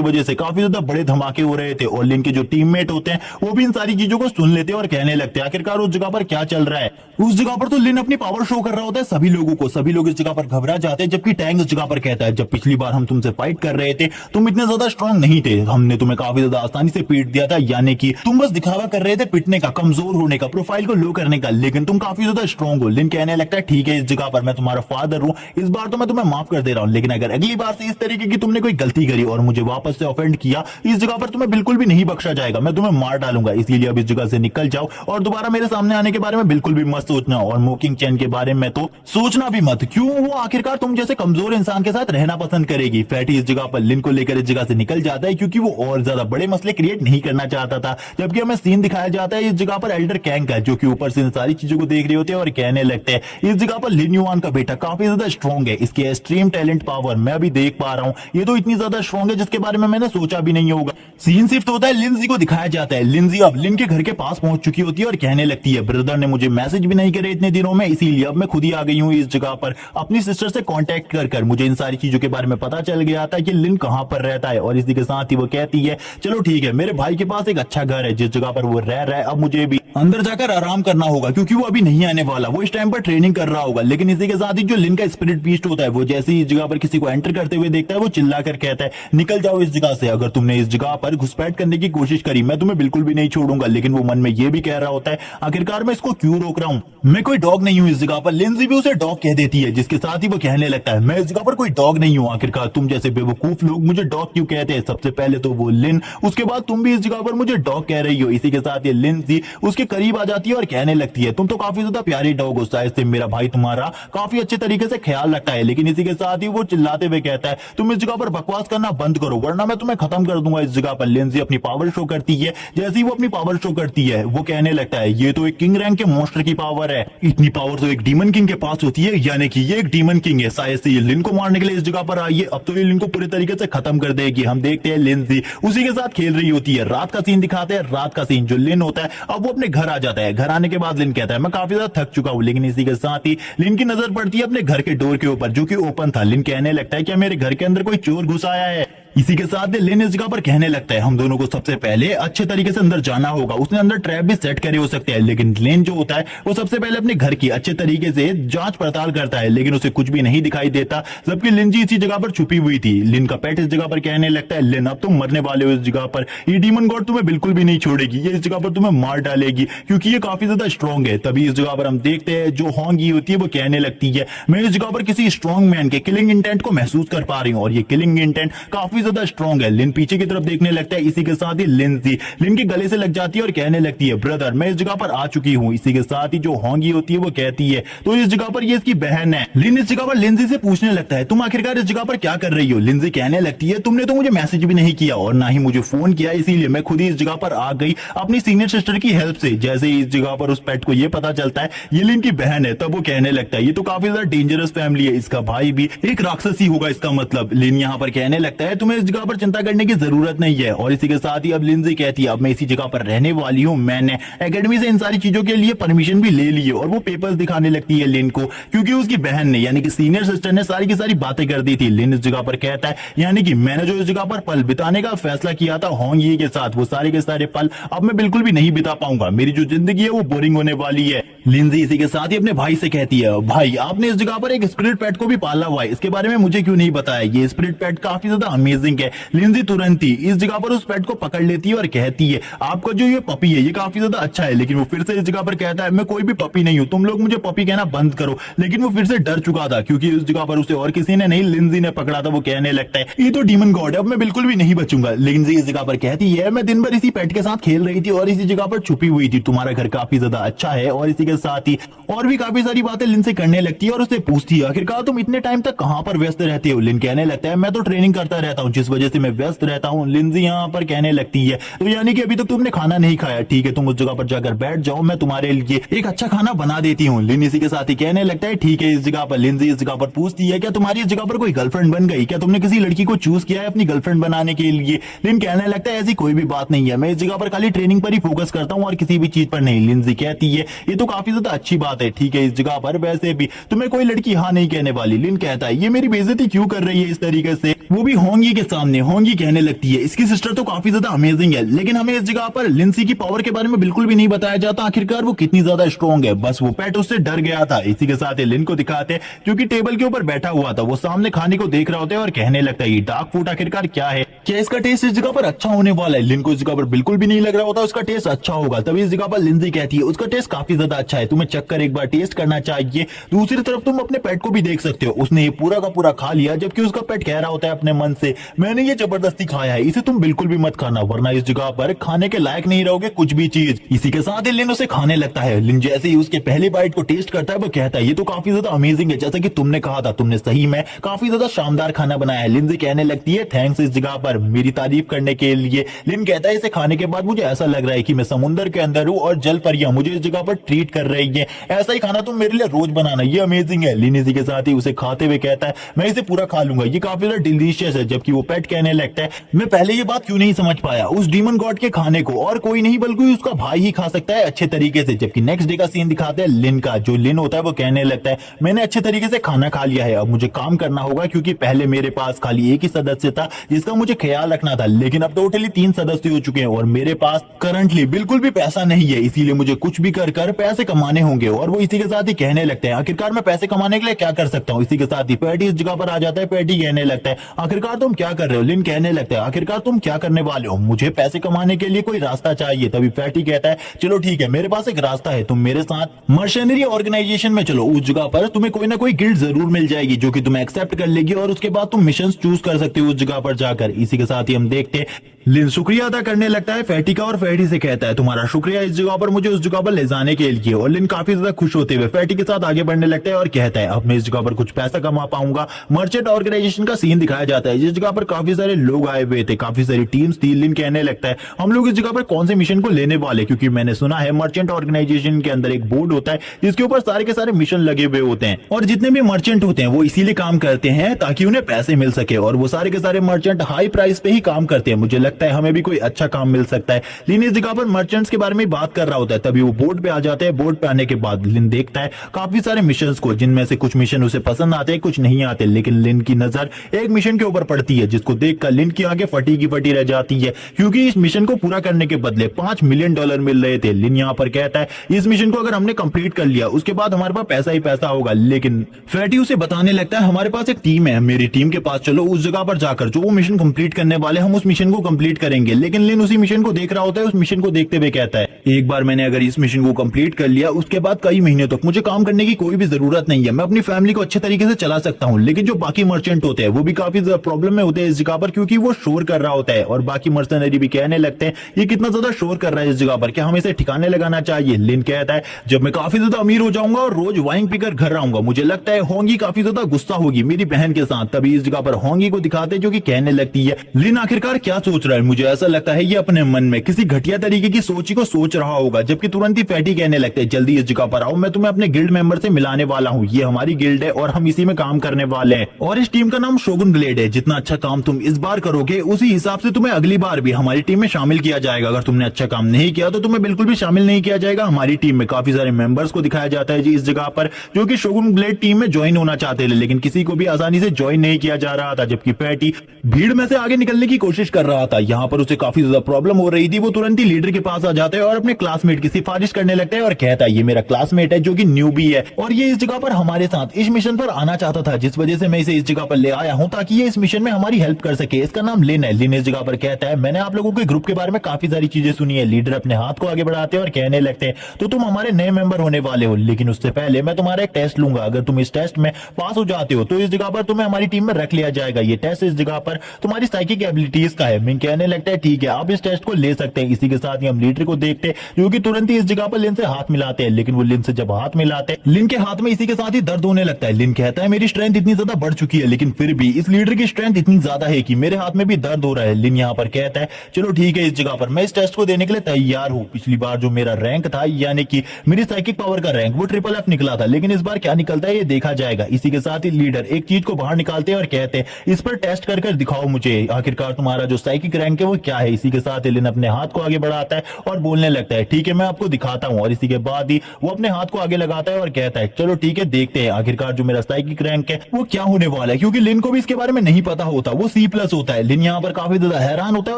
वजह से काफी ज्यादा बड़े धमाके हो रहे थे, और लिन के जो टीममेट होते हैं वो भी इन सारी चीजों को सुन लेते हैं और कहने लगते हैं आखिरकार उस जगह पर क्या चल रहा है। उस जगह पर तो लिन अपनी पावर शो कर रहा होता है सभी लोगों को, सभी लोग इस जगह पर घबरा जाते हैं, जबकि टैंक इस जगह पर कहता है जब पिछली बार हम तुमसे फाइट कर रहे थे तुम इतने ज्यादा स्ट्रांग नहीं थे, हमने तुम्हें काफी ज्यादा आसानी से पीट दिया था, यानी कि तुम बस दिखावा कर रहे थे पिटने का, कमजोर होने का, प्रोफाइल को लो करने का, लेकिन तुम काफी ज्यादा स्ट्रांग हो। लिन कहने लगता है ठीक है इस जगह पर मैं तुम्हारा फादर हूँ, इस बार तो मैं तुम्हें माफ कर दे रहा हूँ, लेकिन अगर अगली बार से इस तरीके की तुमने कोई गलती करी और मुझे वापस से ऑफेंड किया इस जगह पर तुम्हें बिल्कुल भी नहीं बख्शा जाएगा, मैं तुम्हें मार डालूंगा। इसीलिए अब इस जगह से निकल जाओ और दोबारा मेरे सामने आने के बारे में बिल्कुल भी मत सोचना, और मोकिंग चैन के बारे में तो सोचना भी मत, क्यों वो आखिरकार तुम जैसे कमजोर इंसान के साथ रहना पसंद करेगी। फैटी इस जगह पर लिन को लेकर इस जगह से निकल जाता है क्योंकि वो और ज्यादा बड़े मसले क्रिएट नहीं करना चाहता था। जबकि हमें सीन दिखाया जाता है इस जगह पर एल्डर कैंग का, जो कि ऊपर से इन सारी चीजों को देख रहे होते हैं और कहने कहने लगते हैं इस जगह पर लिन युआन का बेटा काफी ज्यादा स्ट्रॉन्ग है, इसके एक्सट्रीम टैलेंट पावर मैं अभी देख पा रहा हूँ, ये तो इतनी ज्यादा स्ट्रॉन्ग है जिसके बारे में मैंने सोचा भी नहीं होगा। सीन शिफ्ट होता है, लिंजी को दिखाया जाता है। लिंजी अब लिन के घर के पास पहुंच चुकी होती है और कहने लगती है ब्रदर ने मुझे मैसेज भी नहीं करे इतने दिनों में, इसीलिए अब मैं खुद ही आ गई हूँ इस जगह पर। अपनी सिस्टर से कांटेक्ट कर मुझे इन सारी चीजों के बारे में पता चल गया था कि लिन कहाँ पर रहता है, और इसी के साथ ही वो कहती है चलो ठीक है, मेरे भाई के पास एक अच्छा घर है जिस जगह पर वो रह रहा है, अब मुझे भी अंदर जाकर आराम करना होगा क्योंकि वो अभी नहीं आने वाला, वो इस टाइम पर ट्रेनिंग कर रहा होगा। लेकिन इसी के साथ ही जो लिन का स्पिरिट बीस्ट होता है वो जैसे ही इस जगह पर किसी को एंटर करते हुए देखता है वो चिल्लाकर कहता है निकल जाओ इस जगह से, अगर तुमने इस जगह पर घुसपैठ करने की कोशिश करी मैं तुम्हें बिल्कुल भी नहीं छोड़ूंगा। लेकिन वो मन में ये भी कह रहा होता है आखिरकार मैं इसको क्यों रोक रहा हूँ, मैं कोई डॉग नहीं हूँ इस जगह पर। लिंजी भी उसे डॉग कह देती है जिसके साथ ही वो कहने लगता है मैं इस जगह पर कोई डॉग नहीं हूँ, आखिरकार तुम जैसे बेवकूफ लोग मुझे डॉग क्यों कहते हैं। सबसे पहले तो वो लिन, उसके बाद तुम भी इस जगह पर मुझे डॉग कह रही हो। इसी के साथ ये लिंजी उसके करीब आ जाती है और कहने लगती है तुम तो काफी ज्यादा प्यारी डॉग हो, शायद से मेरा भाई तुम्हारा काफी अच्छे तरीके से ख्याल रखता है। लेकिन इसी के साथ ही वो चिल्लाते हुए कहता है तुम इस जगह पर बकवास करना बंद करो वरना मैं तुम्हें खत्म कर दूंगा इस जगह पर। लिंजी अपनी पावर शो करती है, जैसे ही वो अपनी पावर शो करती है वो कहने लगता है ये तो एक किंग रैंक के मॉन्स्टर की पावर है, इतनी पावर तो एक डीमन किंग के पास होती है, यानी कि ये एक डीमन किंग है, शायद से ये लिन को मारने के लिए इस जगह पर आई है, अब तो ये लिन को पूरी तरीके से खत्म कर देगी। हम देखते हैं लिंजी उसी के साथ खेल रही होती है, रात का सीन दिखाते हैं। रात का सीन जो लिन होता है अब वो अपने घर आ जाता है, घर आने के बाद लिन कहता है मैं काफी ज्यादा थक चुका हूं। लेकिन इसी के साथ ही लिन की नजर पड़ती है अपने घर के डोर के ऊपर जो कि ओपन था। लिन कहने लगता है क्या मेरे घर के अंदर कोई चोर घुस आया है। इसी के साथ लिन इस जगह पर कहने लगता है हम दोनों को सबसे पहले अच्छे तरीके से अंदर जाना होगा, उसने अंदर ट्रैप भी सेट करे हो सकते हैं। लेकिन लिन जो होता है वो सबसे पहले अपने घर की अच्छे तरीके से जांच पड़ताल करता है लेकिन उसे कुछ भी नहीं दिखाई देता, जबकि लिन जी इसी जगह पर छुपी हुई थी। लिन का पेट इस जगह पर कहने लगता है लिन अब तुम मरने वाले हो इस जगह पर, ये डीमन गॉड तुम्हें बिल्कुल भी नहीं छोड़ेगी, ये इस जगह पर तुम्हें मार डालेगी क्योंकि ये काफी ज्यादा स्ट्रॉन्ग है। तभी इस जगह पर हम देखते हैं जो होंगी होती है वो कहने लगती है मैं इस जगह पर किसी स्ट्रॉन्ग मैन के किलिंग इंटेंट को महसूस कर पा रही हूँ और ये किलिंग इंटेंट काफी ज्यादा स्ट्रॉन्ग है। लिन पीछे की तरफ देखने लगता है, इसी के साथ ही लिंजी लिन के गले से लग जाती है और कहने लगती है ब्रदर मैं इस जगह पर आ चुकी हूँ। इसी के साथ ही जो होंगी होती है वो कहती है तो इस जगह पर ये इसकी बहन है। लिन इस जगह पर लिंजी से पूछने लगता है तुम आखिरकार इस जगह पर क्या कर रही हो। लिंजी कहने लगती है तुमने तो मुझे मैसेज भी नहीं किया और ना ही मुझे फोन किया, इसीलिए मैं खुद ही इस जगह पर आ गई अपनी सीनियर सिस्टर की हेल्प से। जैसे ही इस जगह पर उस पेट को ये पता चलता है ये लिन की बहन है तब वो कहने लगता है ये तो काफी ज्यादा डेंजरस फैमिली है, इसका भाई भी एक राक्षस ही होगा इसका मतलब। लिन यहाँ पर कहने लगता है तुम्हें इस जगह पर चिंता करने की जरूरत नहीं है। और इसी के साथ ही अब लिंजी कहती है अब मैं इसी जगह पर रहने वाली हूँ, मैंने एकेडमी से इन सारी चीजों के लिए परमिशन भी ले ली है। और वो पेपर्स दिखाने लगती है लिन को क्योंकि उसकी बहन ने यानी कि सीनियर सिस्टर ने सारी की सारी बातें कर दी थी। लिन इस जगह पर कहता है यानी कि मैंने जो इस जगह पर पल बिताने का फैसला किया था होंगी के साथ वो सारे के सारे पल अब मैं बिल्कुल भी नहीं बिता पाऊंगा, मेरी जो जिंदगी है वो बोरिंग होने वाली है। लिंजी इसी के साथ ही अपने भाई से कहती है भाई आपने इस जगह पर एक स्पिरिट पेट को भी पाला हुआ है, इसके बारे में मुझे क्यों नहीं बताया, ये स्पिरिट पेट काफी ज्यादा अमेजिंग है। लिंजी तुरंत ही इस जगह पर उस पेट को पकड़ लेती है और कहती है आपका जो ये पपी है ये काफी ज्यादा अच्छा है। लेकिन वो फिर से इस जगह पर कहता है मैं कोई भी पपी नहीं हूँ, तुम लोग मुझे पपी कहना बंद करो। लेकिन वो फिर से डर चुका था क्योंकि इस जगह पर उसे और किसी ने नहीं लिंजी ने पकड़ा था। वो कहने लगता है ये तो डीमन गॉड है, अब मैं बिल्कुल भी नहीं बचूंगा। लिंजी इस जगह पर कहती है मैं दिन भर इसी पेट के साथ खेल रही थी और इसी जगह पर छुपी हुई थी, तुम्हारा घर काफी ज्यादा अच्छा है। और इसी के साथ ही और भी काफी सारी बातें लिन से करने लगती है और उससे पूछती है आखिरकार तुम इतने टाइम तक कहां पर व्यस्त रहते हो। लिन कहने लगता है मैं तो ट्रेनिंग करता रहता हूँ जिस वजह से मैं व्यस्त रहता हूँ। लिंजी यहाँ पर कहने लगती है तो यानी कि अभी तक तुमने खाना नहीं खाया, ठीक है तुम उस जगह पर जाकर बैठ जाओ, मैं तुम्हारे लिए एक अच्छा खाना बना देती हूँ। लिन इसी के साथ ही कहने लगता है ठीक है। इस जगह पर लिंजी इस जगह पर पूछती है क्या तुम्हारी इस जगह पर कोई गर्लफ्रेंड बन गई, क्या तुमने किसी लड़की को चूज किया है अपनी गर्लफ्रेंड बनाने के लिए। लिन कहने लगता है ऐसी कोई भी बात नहीं है, मैं इस जगह पर खाली ट्रेनिंग पर ही फोकस करता हूँ और किसी भी चीज पर नहीं। लिंजी कहती है ये तो काफी ज्यादा अच्छी बात है, ठीक है इस जगह पर वैसे भी तुम्हें कोई लड़की हाँ नहीं कहने वाली। लिन कहता है ये मेरी बेइज्जती क्यों कर रही है इस तरीके से, वो भी होंगी के सामने। होंगी कहने लगती है इसकी सिस्टर तो काफी ज्यादा अमेजिंग है, लेकिन हमें इस जगह पर लिंसी की पावर के बारे में बिल्कुल भी नहीं बताया जाता आखिरकार वो कितनी ज्यादा स्ट्रॉन्ग है, बस वो पेट उससे डर गया था। इसी के साथ लिन को दिखाते जो कि टेबल के ऊपर बैठा हुआ था, वो सामने खाने को देख रहा होता है और कहने लगता है ये डार्क फूड आखिरकार क्या है, क्या इसका टेस्ट इस जगह पर अच्छा होने वाला है। लिन को इस जगह पर बिल्कुल भी नहीं लग रहा होता उसका टेस्ट अच्छा होगा। तभी इस जगह पर लिंजी कहती है उसका टेस्ट काफी ज्यादा अच्छा है, तुम्हें चक्कर एक बार टेस्ट करना चाहिए। दूसरी तरफ तुम अपने पेट को भी देख सकते हो, उसने ये पूरा का पूरा खा लिया जबकि उसका पेट कह रहा होता है अपने मन से, मैंने ये जबरदस्ती खाया है, इसे तुम बिल्कुल भी मत खाना वरना इस जगह पर खाने के लायक नहीं रहोगे कुछ भी चीज। इसी के साथ ही लिन उसे खाने लगता है। लिन जैसे ही उसके पहली बाइट को टेस्ट करता है वो कहता है ये तो काफी ज्यादा अमेजिंग है, जैसा कि तुमने कहा था, तुमने सही में काफी ज्यादा शानदार खाना बनाया है। लिन से कहने लगती है थैंक्स इस जगह पर मेरी तारीफ करने के लिए। लिन कहता है इसे खाने के बाद मुझे ऐसा लग रहा है कि मैं समुद्र के अंदर हूँ और जल परियां मुझे इस जगह पर ट्रीट कर रही है, ऐसा ही खाना तुम मेरे लिए रोज बनाना, ये अमेजिंग है। लिन इसी के साथ ही उसे खाते हुए कहता है मैं इसे पूरा खा लूंगा, ये काफी ज्यादा डिलीशियस है। जबकि वो पेट कहने लगता है मैं पहले ये बात क्यों नहीं समझ पाया, उस डीमन गॉड के खाने को और कोई नहीं बल्कि उसका भाई ही खा सकता है अच्छे तरीके से। जबकि नेक्स्ट डे का सीन दिखाते हैं लिन का। जो लिन होता है वो कहने लगता है मैंने अच्छे तरीके से खाना खा लिया है, अब मुझे काम करना होगा क्योंकि पहले मेरे पास खाली एक ही सदस्य था जिसका मुझे ख्याल रखना था, लेकिन अब टोटली 3 सदस्य हो चुके हैं और मेरे पास करंटली बिल्कुल भी पैसा नहीं है, इसीलिए मुझे कुछ भी कर कर पैसे कमाने होंगे। और वो इसी के साथ ही कहने लगते हैं आखिरकार मैं पैसे कमाने के लिए क्या कर सकता हूँ। इसी के साथ ही पैटी इस जगह पर आ जाता है। पैटी कहने लगता है आखिरकार तुम क्या कर रहे हो। लिन कहने लगता है आखिरकार तुम क्या करने वाले हो, मुझे पैसे कमाने के लिए कोई रास्ता चाहिए। तभी पैटी कहता है चलो ठीक है मेरे पास एक रास्ता है, तुम मेरे साथ मर्शनरी ऑर्गेनाइजेशन में चलो, उस जगह पर तुम्हें कोई ना कोई गिल्ड जरूर मिल जाएगी जो कि तुम्हें एक्सेप्ट कर लेगी और उसके बाद तुम मिशन चूज कर सकते हो उस जगह पर जाकर। इसी के साथ ही हम देखते हैं लिन शुक्रिया अदा करने लगता है फैटी का और फैटी से कहता है तुम्हारा शुक्रिया इस जगह पर मुझे उस जगह पर ले जाने के लिए। और लिन काफी ज्यादा खुश होते हुए फैटी के साथ आगे बढ़ने लगता है और कहता है अब मैं इस जगह पर कुछ पैसा कमा पाऊंगा। मर्चेंट ऑर्गेनाइजेशन का सीन दिखाया जाता है जिस जगह पर काफी सारे लोग आए हुए थे, काफी सारी टीम्स थी। लिन कहने लगता है हम लोग इस जगह पर कौन से मिशन को लेने वाले, क्योंकि मैंने सुना है मर्चेंट ऑर्गेनाइजेशन के अंदर एक बोर्ड होता है जिसके ऊपर सारे के सारे मिशन लगे हुए होते हैं और जितने भी मर्चेंट होते हैं वो इसीलिए काम करते हैं ताकि उन्हें पैसे मिल सके और वो सारे के सारे मर्चेंट हाई प्राइस पे ही काम करते हैं। मुझे लगता है हमें भी कोई अच्छा काम मिल सकता है। लिन इस जगह पर मर्चेंट्स के बारे में बात कर रहा होता है, तभी वो बोर्ड पे आ जाते हैं। बोर्ड पे आने के बाद लिन देखता है काफी सारे मिशंस को, जिनमें से कुछ मिशन उसे पसंद आते हैं कुछ नहीं आते, लेकिन लिन की नजर एक मिशन के ऊपर पड़ती है जिसको देखकर लिन की आंखें फटी की फटी रह जाती है क्योंकि इस मिशन को पूरा करने के बदले $5 मिलियन मिल रहे थे। लिन यहाँ पर कहता है इस मिशन को अगर हमने कंप्लीट कर लिया उसके बाद हमारे पास पैसा ही पैसा होगा, लेकिन फैटी उसे बताने लगता है हमारे पास एक टीम है, मेरी टीम के पास चलो, उस जगह पर जाकर जो वो मिशन कंप्लीट करने वाले हम उस मिशन को कंप्लीट करेंगे। लेकिन लिन उसी मिशन को देख रहा होता है, उस मिशन को देखते हुए कहता है एक बार मैंने अगर इस मिशन को कंप्लीट कर लिया उसके बाद कई महीने तक मुझे काम करने की कोई भी जरूरत नहीं है, मैं अपनी फैमिली को अच्छे तरीके से चला सकता हूँ। लेकिन जो बाकी मर्चेंट होते हैं वो भी काफी प्रॉब्लम में होते हैं इस जगह पर क्योंकि वो शोर कर रहा होता है और बाकी मर्सनरी भी कहने लगते हैं ये कितना ज्यादा शोर कर रहा है इस जगह पर, क्या हमें इसे ठिकाने लगाना चाहिए। लिन कहता है जब मैं काफी ज्यादा अमीर हो जाऊंगा और रोज वाइन पीकर घर आऊंगा मुझे लगता है होंगी काफी ज्यादा गुस्सा होगी मेरी बहन के साथ। तभी इस जगह पर होंगी को दिखाते जो कि कहने लगती है लिन आखिरकार क्या सोच रहा है, मुझे ऐसा लगता है ये अपने मन में किसी घटिया तरीके की सोची को सोच रहा होगा। जबकि तुरंत ही फैटी कहने लगते हैं जल्दी इस जगह पर आओ, मैं तुम्हें अपने गिल्ड मेंबर से मिलाने वाला हूँ, ये हमारी गिल्ड है और हम इसी में काम करने वाले हैं और इस टीम का नाम शोगुन ब्लेड है। जितना अच्छा काम तुम इस बार करोगे उसी हिसाब से तुम्हें अगली बार भी हमारी टीम में शामिल किया जाएगा, अगर तुमने अच्छा काम नहीं किया तो तुम्हें बिल्कुल भी शामिल नहीं किया जाएगा हमारी टीम में। काफी सारे मेंबर्स को दिखाया जाता है जी इस जगह पर जो कि शोगुन ब्लेड टीम में ज्वाइन होना चाहते थे, लेकिन किसी को भी आसानी से ज्वाइन नहीं किया जा रहा था। जबकि फैटी भीड़ में से आगे निकलने की कोशिश कर रहा था, यहाँ पर उसे काफी ज्यादा प्रॉब्लम हो रही थी। वो तुरंत ही लीडर के पास आ जाता है और अपने क्लासमेट की सिफारिश करने लगता है और कहता है ये मेरा क्लासमेट है जो कि न्यूबी है और ये इस जगह पर हमारे साथ इस मिशन पर आना चाहता था, जिस वजह से मैं इसे इस जगह पर ले आया हूं ताकि ये इस मिशन में हमारी हेल्प कर सके। इसका नाम लिन है। लिन इस जगह पर कहता है मैंने आप लोगों के ग्रुप के बारे में काफी सारी चीजें सुनी है। लीडर अपने हाथ को आगे बढ़ाते हैं और कहने लगते हैं तो तुम हमारे नए मेंबर होने वाले हो, लेकिन उससे पहले मैं तुम्हारा एक टेस्ट लूंगा, अगर तुम इस टेस्ट में पास हो जाते हो तो इस जगह पर तुम्हें हमारी टीम में रख लिया जाएगा। ये टेस्ट इस जगह पर तुम्हारी साइकिक एबिलिटीज का है। मिंग कहने लगता है ठीक है आप इस टेस्ट को ले सकते हैं। इसी के साथ ही हम लीडर को देखते हैं जो कि तुरंत ही इस जगह पर लिन से हाथ मिलाते हैं, लेकिन वो लिन से जब हाथ मिलाते हैं लिन के हाथ में इसी के साथ ही दर्द होने लगता है। लिन कहता है मेरी स्ट्रेंथ इतनी ज्यादा बढ़ चुकी है लेकिन फिर भी इस लीडर की स्ट्रेंथ इतनी ज्यादा है कि मेरे हाथ में भी दर्द हो रहा है। लिन यहाँ पर कहता है चलो ठीक है इस जगह पर मैं इस टेस्ट को देने के लिए तैयार हूँ। पिछली बार जो मेरा रैंक था यानी कि मेरी साइकिक पावर का रैंक वो FFF निकला था, लेकिन इस बार क्या निकलता है ये देखा जाएगा। इसी के साथ ही लीडर एक चीज को बाहर निकालते हैं और कहते हैं इस पर टेस्ट कर दिखाओ मुझे आखिरकार तुम्हारा जो साइकिक रैंक है वो क्या है। इसी के साथ लिन अपने हाथ को आगे बढ़ाता है और बोलने लगता है ठीक है मैं आपको दिखाता हूँ। और इसी के बाद ही वो अपने हाथ को आगे लगाता है और कहता है चलो ठीक है देखते हैं आखिरकार जो मेरा साइकिक रैंक है वो क्या होने वाला है, क्योंकि लिन को भी इसके बारे में नहीं पता होता, वो C+ होता है। लिन यहाँ पर काफी ज्यादा हैरान होता है